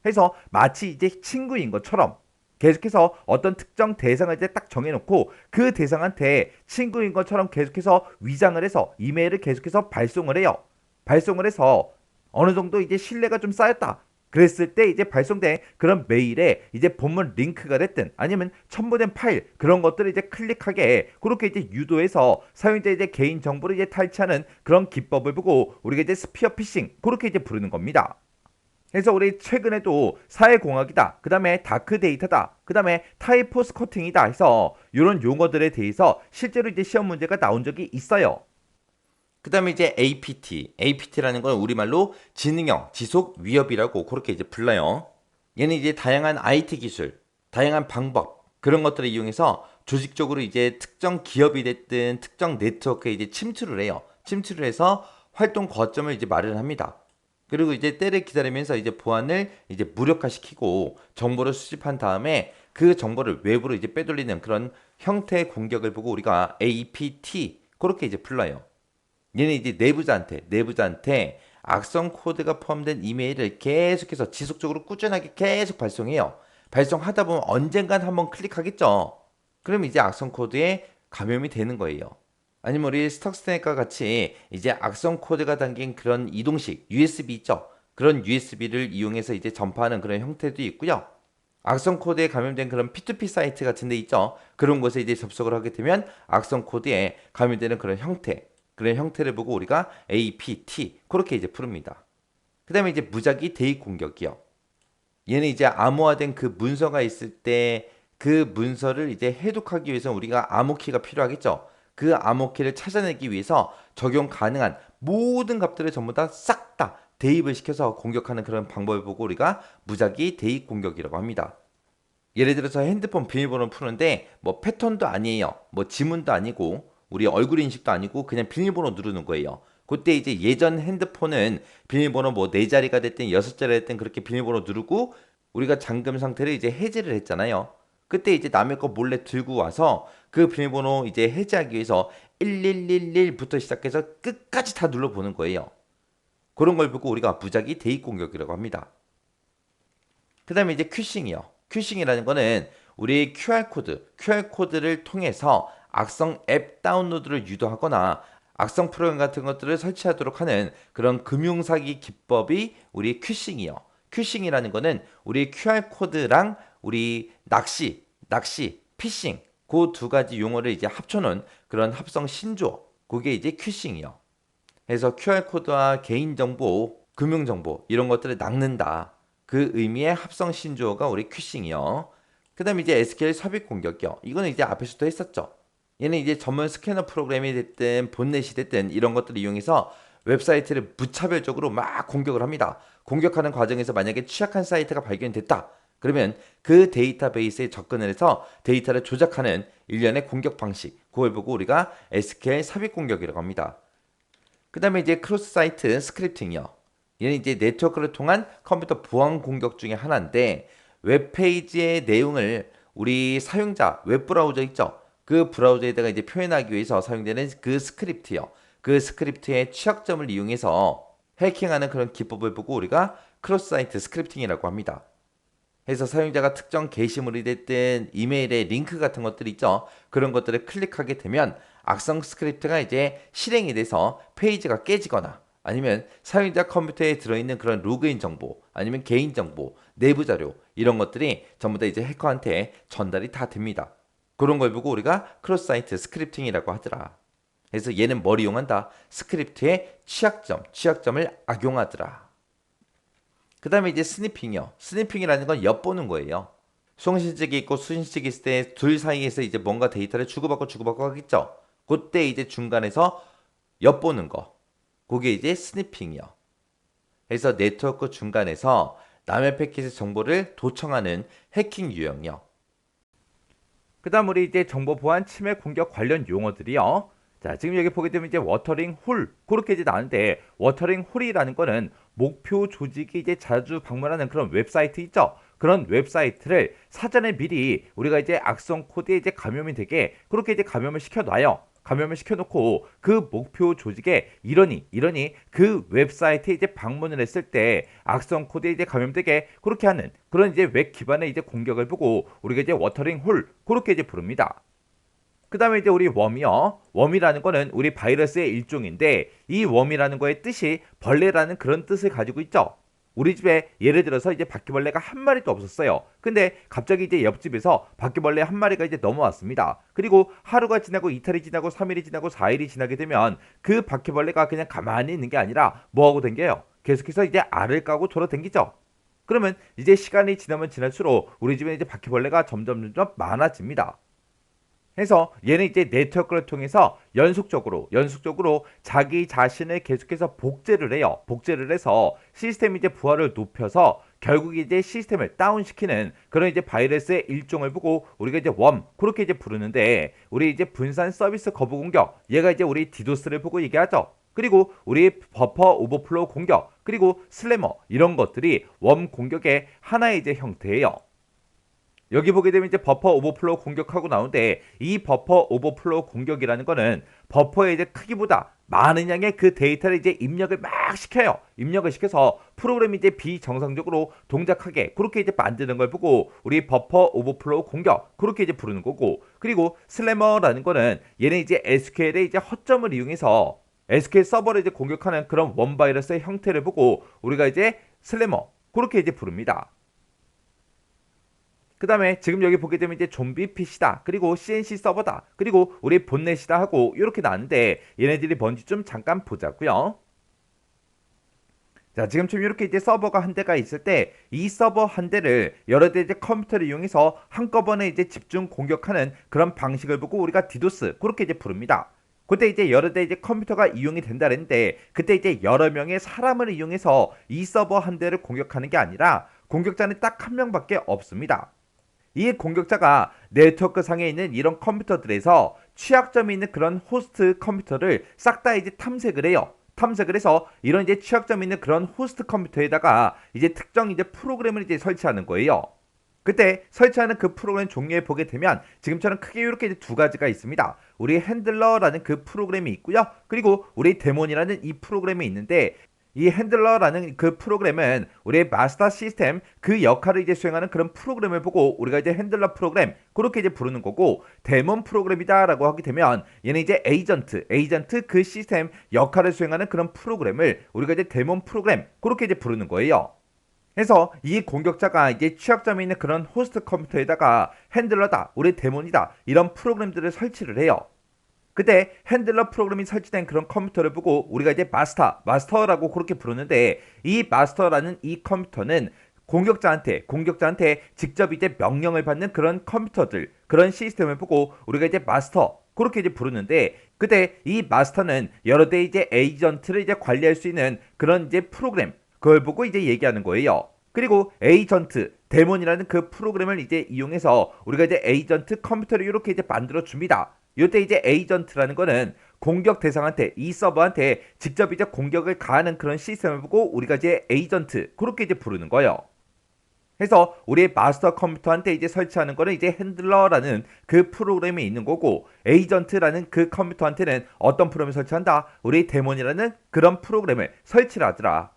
해서 마치 이제 친구인 것처럼 계속해서 어떤 특정 대상을 이제 딱 정해놓고 그 대상한테 친구인 것처럼 계속해서 위장을 해서 이메일을 계속해서 발송을 해요. 발송을 해서 어느 정도 이제 신뢰가 좀 쌓였다. 그랬을 때 이제 발송된 그런 메일에 이제 본문 링크가 됐든 아니면 첨부된 파일 그런 것들을 이제 클릭하게 그렇게 이제 유도해서 사용자 이제 개인 정보를 이제 탈취하는 그런 기법을 보고 우리가 이제 스피어 피싱 그렇게 이제 부르는 겁니다. 그래서 우리 최근에도 사회공학이다, 그 다음에 다크데이터다, 그 다음에 타이포 스커팅이다 해서 이런 용어들에 대해서 실제로 이제 시험 문제가 나온 적이 있어요. 그 다음에 이제 APT라는 건 우리말로 지능형 지속 위협이라고 그렇게 이제 불러요. 얘는 이제 다양한 IT 기술, 다양한 방법 그런 것들을 이용해서 조직적으로 이제 특정 기업이 됐든 특정 네트워크에 이제 침투를 해요. 침투를 해서 활동 거점을 이제 마련합니다. 그리고 이제 때를 기다리면서 이제 보안을 이제 무력화시키고 정보를 수집한 다음에 그 정보를 외부로 이제 빼돌리는 그런 형태의 공격을 보고 우리가 APT 그렇게 이제 불러요. 얘는 이제 내부자한테 악성 코드가 포함된 이메일을 계속해서 지속적으로 꾸준하게 계속 발송해요. 발송하다 보면 언젠간 한번 클릭하겠죠. 그럼 이제 악성 코드에 감염이 되는 거예요. 아니면 우리 스톡스네과 같이 이제 악성 코드가 담긴 그런 이동식 USB 있죠. 그런 USB를 이용해서 이제 전파하는 그런 형태도 있고요. 악성 코드에 감염된 그런 P2P 사이트 같은 데 있죠. 그런 곳에 이제 접속을 하게 되면 악성 코드에 감염되는 그런 형태를 보고 우리가 APT 그렇게 이제 부릅니다. 그다음에 이제 무작위 대입 공격이요. 얘는 이제 암호화된 그 문서가 있을 때 그 문서를 이제 해독하기 위해서 우리가 암호키가 필요하겠죠. 그 암호키를 찾아내기 위해서 적용 가능한 모든 값들을 전부 다 싹 다 대입을 시켜서 공격하는 그런 방법을 보고 우리가 무작위 대입 공격이라고 합니다. 예를 들어서 핸드폰 비밀번호 푸는데 뭐 패턴도 아니에요. 뭐 지문도 아니고 우리 얼굴 인식도 아니고 그냥 비밀번호 누르는 거예요. 그때 이제 예전 핸드폰은 비밀번호 뭐 네 자리가 됐든 여섯 자리가 됐든 그렇게 비밀번호 누르고 우리가 잠금 상태를 이제 해제를 했잖아요. 그때 이제 남의 거 몰래 들고 와서 그 비밀번호 이제 해제하기 위해서 1111부터 시작해서 끝까지 다 눌러보는 거예요. 그런 걸 보고 우리가 무작위 대입 공격이라고 합니다. 그 다음에 이제 큐싱이요. 큐싱이라는 거는 우리 QR코드를 통해서 악성 앱 다운로드를 유도하거나 악성 프로그램 같은 것들을 설치하도록 하는 그런 금융사기 기법이 우리 큐싱이요. 큐싱이라는 거는 우리 QR코드랑 우리 피싱, 그 두 가지 용어를 이제 합쳐놓은 그런 합성 신조어. 그게 이제 큐싱이요. 그래서 QR코드와 개인정보, 금융정보 이런 것들을 낚는다. 그 의미의 합성 신조어가 우리 큐싱이요. 그 다음에 이제 SQL 섭입 공격이요. 이거는 이제 앞에서도 했었죠. 얘는 이제 전문 스캐너 프로그램이 됐든 본넷이 됐든 이런 것들을 이용해서 웹사이트를 무차별적으로 막 공격을 합니다. 공격하는 과정에서 만약에 취약한 사이트가 발견됐다. 그러면 그 데이터베이스에 접근을 해서 데이터를 조작하는 일련의 공격 방식. 그걸 보고 우리가 SQL 삽입 공격이라고 합니다. 그 다음에 이제 크로스 사이트 스크립팅이요. 얘는 이제 네트워크를 통한 컴퓨터 보안 공격 중에 하나인데 웹페이지의 내용을 우리 사용자 웹브라우저 있죠. 그 브라우저에다가 이제 표현하기 위해서 사용되는 그 스크립트요. 그 스크립트의 취약점을 이용해서 해킹하는 그런 기법을 보고 우리가 크로스 사이트 스크립팅이라고 합니다. 해서 사용자가 특정 게시물이 됐든 이메일에 링크 같은 것들 있죠. 그런 것들을 클릭하게 되면 악성 스크립트가 이제 실행이 돼서 페이지가 깨지거나 아니면 사용자 컴퓨터에 들어있는 그런 로그인 정보 아니면 개인 정보, 내부 자료 이런 것들이 전부 다 이제 해커한테 전달이 다 됩니다. 그런 걸 보고 우리가 크로스 사이트 스크립팅이라고 하더라. 그래서 얘는 뭘 이용한다? 스크립트의 취약점을 악용하더라. 그 다음에 이제 스니핑이요. 스니핑이라는 건 엿보는 거예요. 송신증이 있고 수신증이 있을 때 둘 사이에서 이제 뭔가 데이터를 주고받고 하겠죠. 그때 이제 중간에서 엿보는 거. 그게 이제 스니핑이요. 그래서 네트워크 중간에서 남의 패킷의 정보를 도청하는 해킹 유형이요. 그다음 우리 이제 정보 보안 침해 공격 관련 용어들이요. 자, 지금 여기 보게 되면 이제 워터링 홀 그렇게 이제 나오는데 워터링 홀이라는 거는 목표 조직이 이제 자주 방문하는 그런 웹사이트 있죠. 그런 웹사이트를 사전에 미리 우리가 이제 악성 코드에 이제 감염이 되게 그렇게 이제 감염을 시켜놔요. 감염을 시켜놓고 그 목표 조직에 이러니 그 웹사이트에 이제 방문을 했을 때 악성 코드에 이제 감염되게 그렇게 하는 그런 이제 웹 기반의 이제 공격을 보고 우리가 이제 워터링 홀 그렇게 이제 부릅니다. 그 다음에 이제 우리 웜이요. 웜이라는 거는 우리 바이러스의 일종인데 이 웜이라는 거의 뜻이 벌레라는 그런 뜻을 가지고 있죠. 우리 집에 예를 들어서 이제 바퀴벌레가 한 마리도 없었어요. 근데 갑자기 이제 옆집에서 바퀴벌레 한 마리가 이제 넘어왔습니다. 그리고 하루가 지나고 이틀이 지나고 3일이 지나고 4일이 지나게 되면 그 바퀴벌레가 그냥 가만히 있는 게 아니라 뭐하고 댕겨요? 계속해서 이제 알을 까고 돌아댕기죠. 그러면 이제 시간이 지나면 지날수록 우리 집에 이제 바퀴벌레가 점점 많아집니다. 해서 얘는 이제 네트워크를 통해서 연속적으로 자기 자신을 계속해서 복제를 해요. 복제를 해서 시스템 이제 부하를 높여서 결국 이제 시스템을 다운시키는 그런 이제 바이러스의 일종을 보고 우리가 이제 웜 그렇게 이제 부르는데 우리 이제 분산 서비스 거부 공격 얘가 이제 우리 디도스를 보고 얘기하죠. 그리고 우리 버퍼 오버플로우 공격 그리고 슬래머 이런 것들이 웜 공격의 하나의 이제 형태예요. 여기 보게 되면 이제 버퍼 오버플로우 공격하고 나오는데 이 버퍼 오버플로우 공격이라는 거는 버퍼의 이제 크기보다 많은 양의 그 데이터를 이제 입력을 막 시켜요. 입력을 시켜서 프로그램이 이제 비정상적으로 동작하게 그렇게 이제 만드는 걸 보고 우리 버퍼 오버플로우 공격 그렇게 이제 부르는 거고 그리고 슬래머라는 거는 얘는 이제 SQL의 이제 허점을 이용해서 SQL 서버를 이제 공격하는 그런 원 바이러스의 형태를 보고 우리가 이제 슬래머 그렇게 이제 부릅니다. 그 다음에 지금 여기 보게 되면 이제 좀비 PC다. 그리고 CNC 서버다. 그리고 우리 본넷이다 하고 이렇게 나왔는데 얘네들이 뭔지 좀 잠깐 보자고요. 자, 지금처럼 이렇게 이제 서버가 한 대가 있을 때 이 서버 한 대를 여러 대 이제 컴퓨터를 이용해서 한꺼번에 이제 집중 공격하는 그런 방식을 보고 우리가 디도스 그렇게 이제 부릅니다. 그때 이제 여러 대 이제 컴퓨터가 이용이 된다는데 그때 이제 여러 명의 사람을 이용해서 이 서버 한 대를 공격하는 게 아니라 공격자는 딱 한 명밖에 없습니다. 이 공격자가 네트워크 상에 있는 이런 컴퓨터들에서 취약점이 있는 그런 호스트 컴퓨터를 싹 다 이제 탐색을 해요. 탐색을 해서 이런 이제 취약점 있는 그런 호스트 컴퓨터에다가 이제 특정 이제 프로그램을 이제 설치하는 거예요. 그때 설치하는 그 프로그램 종류에 보게 되면 지금처럼 크게 이렇게 이제 두 가지가 있습니다. 우리 핸들러라는 그 프로그램이 있고요. 그리고 우리 데몬이라는 이 프로그램이 있는데 이 핸들러라는 그 프로그램은 우리의 마스터 시스템 그 역할을 이제 수행하는 그런 프로그램을 보고 우리가 이제 핸들러 프로그램 그렇게 이제 부르는 거고 데몬 프로그램이다라고 하게 되면 얘는 이제 에이전트 그 시스템 역할을 수행하는 그런 프로그램을 우리가 이제 데몬 프로그램 그렇게 이제 부르는 거예요. 그래서 이 공격자가 이제 취약점이 있는 그런 호스트 컴퓨터에다가 핸들러다, 우리 데몬이다 이런 프로그램들을 설치를 해요. 그때 핸들러 프로그램이 설치된 그런 컴퓨터를 보고 우리가 이제 마스터라고 그렇게 부르는데 이 마스터라는 이 컴퓨터는 공격자한테 직접 이제 명령을 받는 그런 컴퓨터들, 그런 시스템을 보고 우리가 이제 마스터 그렇게 이제 부르는데 그때 이 마스터는 여러 대 이제 에이전트를 이제 관리할 수 있는 그런 이제 프로그램 그걸 보고 이제 얘기하는 거예요. 그리고 에이전트 데몬이라는 그 프로그램을 이제 이용해서 우리가 이제 에이전트 컴퓨터를 이렇게 이제 만들어 줍니다. 이때 이제 에이전트라는 거는 공격 대상한테 이 서버한테 직접 이제 공격을 가하는 그런 시스템을 보고 우리가 이제 에이전트 그렇게 이제 부르는 거예요. 그래서 우리의 마스터 컴퓨터한테 이제 설치하는 거는 이제 핸들러라는 그 프로그램이 있는 거고 에이전트라는 그 컴퓨터한테는 어떤 프로그램을 설치한다? 우리 데몬이라는 그런 프로그램을 설치를 하더라.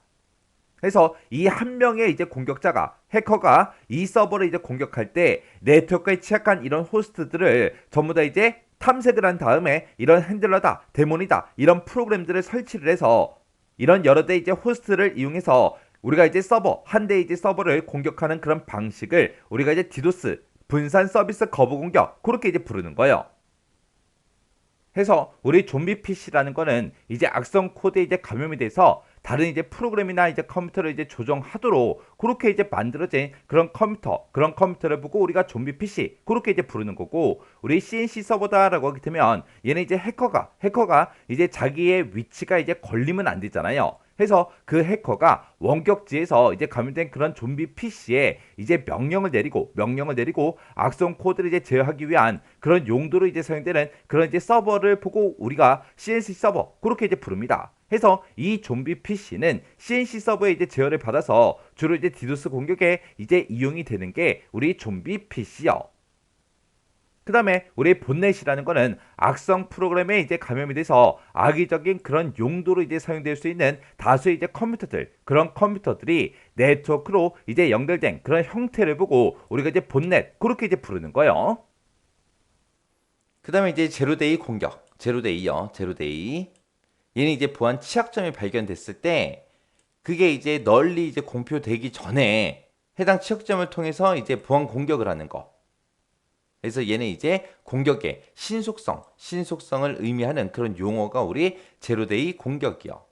그래서 이 한 명의 이제 공격자가 해커가 이 서버를 이제 공격할 때 네트워크에 취약한 이런 호스트들을 전부 다 이제 탐색을 한 다음에 이런 핸들러다, 데몬이다 이런 프로그램들을 설치를 해서 이런 여러 대 이제 호스트를 이용해서 우리가 이제 서버 한 대 이제 서버를 공격하는 그런 방식을 우리가 이제 디도스 분산 서비스 거부 공격 그렇게 이제 부르는 거예요. 해서 우리 좀비 PC라는 거는 이제 악성 코드에 이제 감염이 돼서 다른 이제 프로그램이나 이제 컴퓨터를 이제 조정하도록 그렇게 이제 만들어진 그런 컴퓨터를 보고 우리가 좀비 PC 그렇게 이제 부르는 거고 우리 CNC 서버다라고 하게 되면 얘는 이제 해커가 이제 자기의 위치가 이제 걸리면 안 되잖아요. 해서 그 해커가 원격지에서 이제 감염된 그런 좀비 PC에 이제 명령을 내리고 악성 코드를 이제 제어하기 위한 그런 용도로 이제 사용되는 그런 이제 서버를 보고 우리가 CNC 서버 그렇게 이제 부릅니다. 해서 이 좀비 PC는 CNC 서버에 이제 제어를 받아서 주로 이제 디도스 공격에 이제 이용이 되는 게 우리 좀비 PC요. 그 다음에 우리 본넷이라는 거는 악성 프로그램에 이제 감염이 돼서 악의적인 그런 용도로 이제 사용될 수 있는 다수의 이제 그런 컴퓨터들이 네트워크로 이제 연결된 그런 형태를 보고 우리가 이제 본넷 그렇게 이제 부르는 거예요. 그 다음에 이제 제로데이 공격. 제로데이요. 제로데이. 얘는 이제 보안 취약점이 발견됐을 때 그게 이제 널리 이제 공표되기 전에 해당 취약점을 통해서 이제 보안 공격을 하는 거. 그래서 얘는 이제 공격의 신속성을 의미하는 그런 용어가 우리 제로데이 공격이요.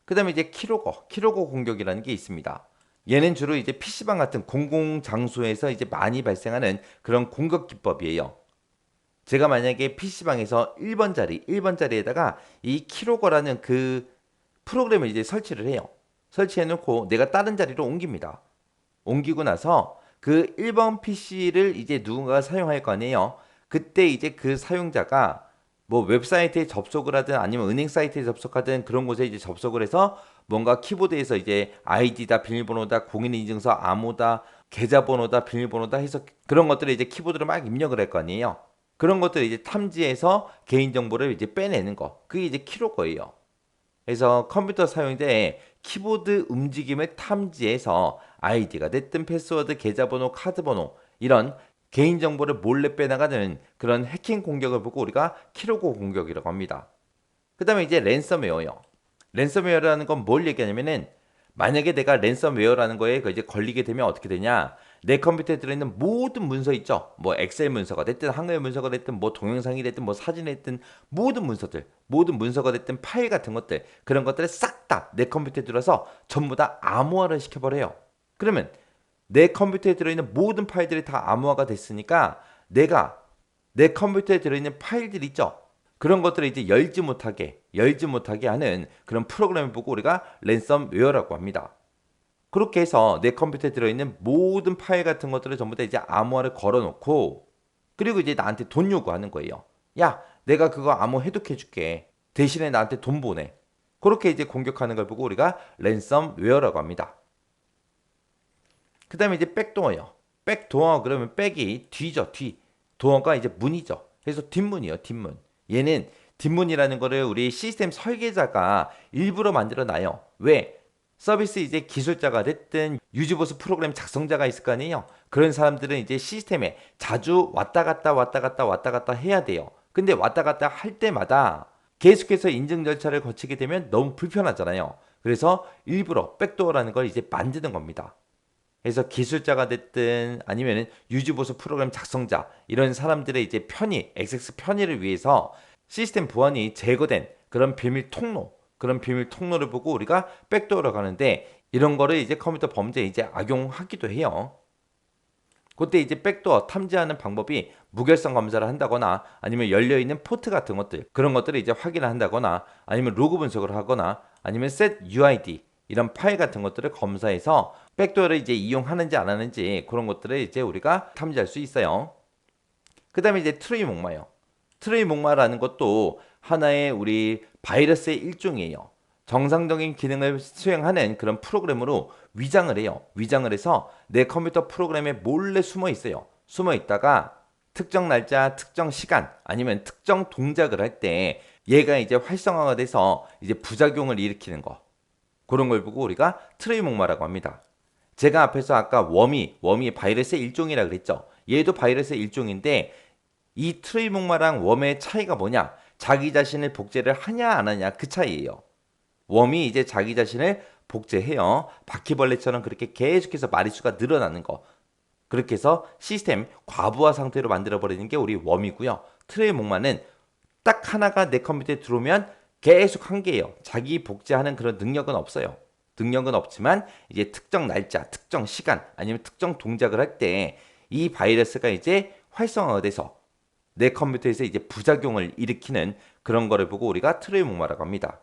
그 다음에 이제 키로거 공격이라는 게 있습니다. 얘는 주로 이제 PC방 같은 공공 장소에서 이제 많이 발생하는 그런 공격 기법이에요. 제가 만약에 PC방에서 1번 자리에다가 이 키로거라는 그 프로그램을 이제 설치를 해요. 설치해 놓고 내가 다른 자리로 옮깁니다. 옮기고 나서 그 1번 PC를 이제 누군가가 사용할 거 아니에요. 그때 이제 그 사용자가 뭐 웹사이트에 접속을 하든 아니면 은행 사이트에 접속하든 그런 곳에 이제 접속을 해서 뭔가 키보드에서 이제 아이디다, 비밀번호다, 공인인증서, 암호다, 계좌번호다, 비밀번호다 해서 그런 것들을 이제 키보드로 막 입력을 할 거 아니에요. 그런 것들을 이제 탐지해서 개인정보를 이제 빼내는 거. 그게 이제 키로거예요. 그래서 컴퓨터 사용자의 키보드 움직임을 탐지해서 아이디가 됐든 패스워드, 계좌번호, 카드번호 이런 개인정보를 몰래 빼나가는 그런 해킹 공격을 보고 우리가 키로고 공격이라고 합니다. 그 다음에 이제 랜섬웨어요. 랜섬웨어라는 건 뭘 얘기하냐면은 만약에 내가 랜섬웨어라는 거에 이제 걸리게 되면 어떻게 되냐? 내 컴퓨터에 들어있는 모든 문서 있죠. 뭐 엑셀 문서가 됐든 한글 문서가 됐든 뭐 동영상이 됐든 뭐 사진이 됐든 모든 문서가 됐든 파일 같은 것들 그런 것들을 싹 다 내 컴퓨터에 들어서 전부 다 암호화를 시켜버려요. 그러면 내 컴퓨터에 들어있는 모든 파일들이 다 암호화가 됐으니까 내가 내 컴퓨터에 들어있는 파일들 있죠. 그런 것들을 이제 열지 못하게 하는 그런 프로그램을 보고 우리가 랜섬웨어라고 합니다. 그렇게 해서 내 컴퓨터에 들어있는 모든 파일 같은 것들을 전부 다 이제 암호화를 걸어놓고 그리고 이제 나한테 돈 요구하는 거예요. 야, 내가 그거 암호 해독해줄게. 대신에 나한테 돈 보내. 그렇게 이제 공격하는 걸 보고 우리가 랜섬웨어라고 합니다. 그 다음에 이제 백도어요. 백도어 그러면 백이 뒤죠, 뒤. 도어가 이제 문이죠. 그래서 뒷문이요, 뒷문. 얘는 뒷문이라는 거를 우리 시스템 설계자가 일부러 만들어 놔요. 왜? 서비스 이제 기술자가 됐든 유즈보스 프로그램 작성자가 있을 거 아니에요. 그런 사람들은 이제 시스템에 자주 왔다 갔다 해야 돼요. 근데 왔다 갔다 할 때마다 계속해서 인증 절차를 거치게 되면 너무 불편하잖아요. 그래서 일부러 백도어라는 걸 이제 만드는 겁니다. 그래서 기술자가 됐든 아니면 유즈보수 프로그램 작성자 이런 사람들의 이제 편의, 액세스 편의를 위해서 시스템 보안이 제거된 그런 비밀 통로를 보고 우리가 백도어라고 하는데 이런 거를 이제 컴퓨터 범죄에 이제 악용하기도 해요. 그때 이제 백도어 탐지하는 방법이 무결성 검사를 한다거나 아니면 열려있는 포트 같은 것들 그런 것들을 이제 확인을 한다거나 아니면 로그 분석을 하거나 아니면 set UID 이런 파일 같은 것들을 검사해서 백도어를 이제 이용하는지 안 하는지 그런 것들을 이제 우리가 탐지할 수 있어요. 그 다음에 이제 트레이 목마요. 트레이 목마라는 것도 하나의 우리 바이러스의 일종이에요. 정상적인 기능을 수행하는 그런 프로그램으로 위장을 해요. 위장을 해서 내 컴퓨터 프로그램에 몰래 숨어 있어요. 숨어 있다가 특정 날짜, 특정 시간 아니면 특정 동작을 할 때 얘가 이제 활성화가 돼서 이제 부작용을 일으키는 거. 그런 걸 보고 우리가 트레이 목마라고 합니다. 제가 앞에서 아까 워미 바이러스의 일종이라 그랬죠. 얘도 바이러스의 일종인데 이 트레이 목마랑 웜의 차이가 뭐냐? 자기 자신을 복제를 하냐 안 하냐 그 차이예요. 웜이 이제 자기 자신을 복제해요. 바퀴벌레처럼 그렇게 계속해서 마리수가 늘어나는 거. 그렇게 해서 시스템 과부하 상태로 만들어버리는 게 우리 웜이고요. 트레이 목마는 딱 하나가 내 컴퓨터에 들어오면 계속 한 개예요. 자기 복제하는 그런 능력은 없어요. 능력은 없지만 이제 특정 날짜, 특정 시간 아니면 특정 동작을 할 때 이 바이러스가 이제 활성화가 돼서 내 컴퓨터에서 이제 부작용을 일으키는 그런 거를 보고 우리가 트레이 목마라고 합니다.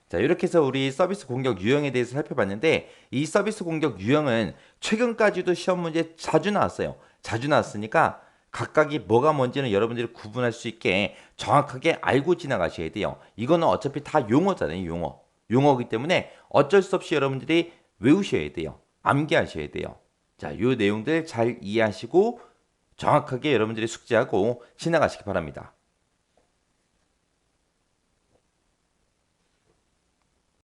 자, 이렇게 해서 우리 서비스 공격 유형에 대해서 살펴봤는데 이 서비스 공격 유형은 최근까지도 시험 문제 자주 나왔어요. 자주 나왔으니까 각각이 뭐가 뭔지는 여러분들이 구분할 수 있게 정확하게 알고 지나가셔야 돼요. 이거는 어차피 다 용어잖아요, 용어. 용어이기 때문에 어쩔 수 없이 여러분들이 외우셔야 돼요. 암기하셔야 돼요. 자, 요 내용들 잘 이해하시고 정확하게 여러분들이 숙지하고 지나가시기 바랍니다.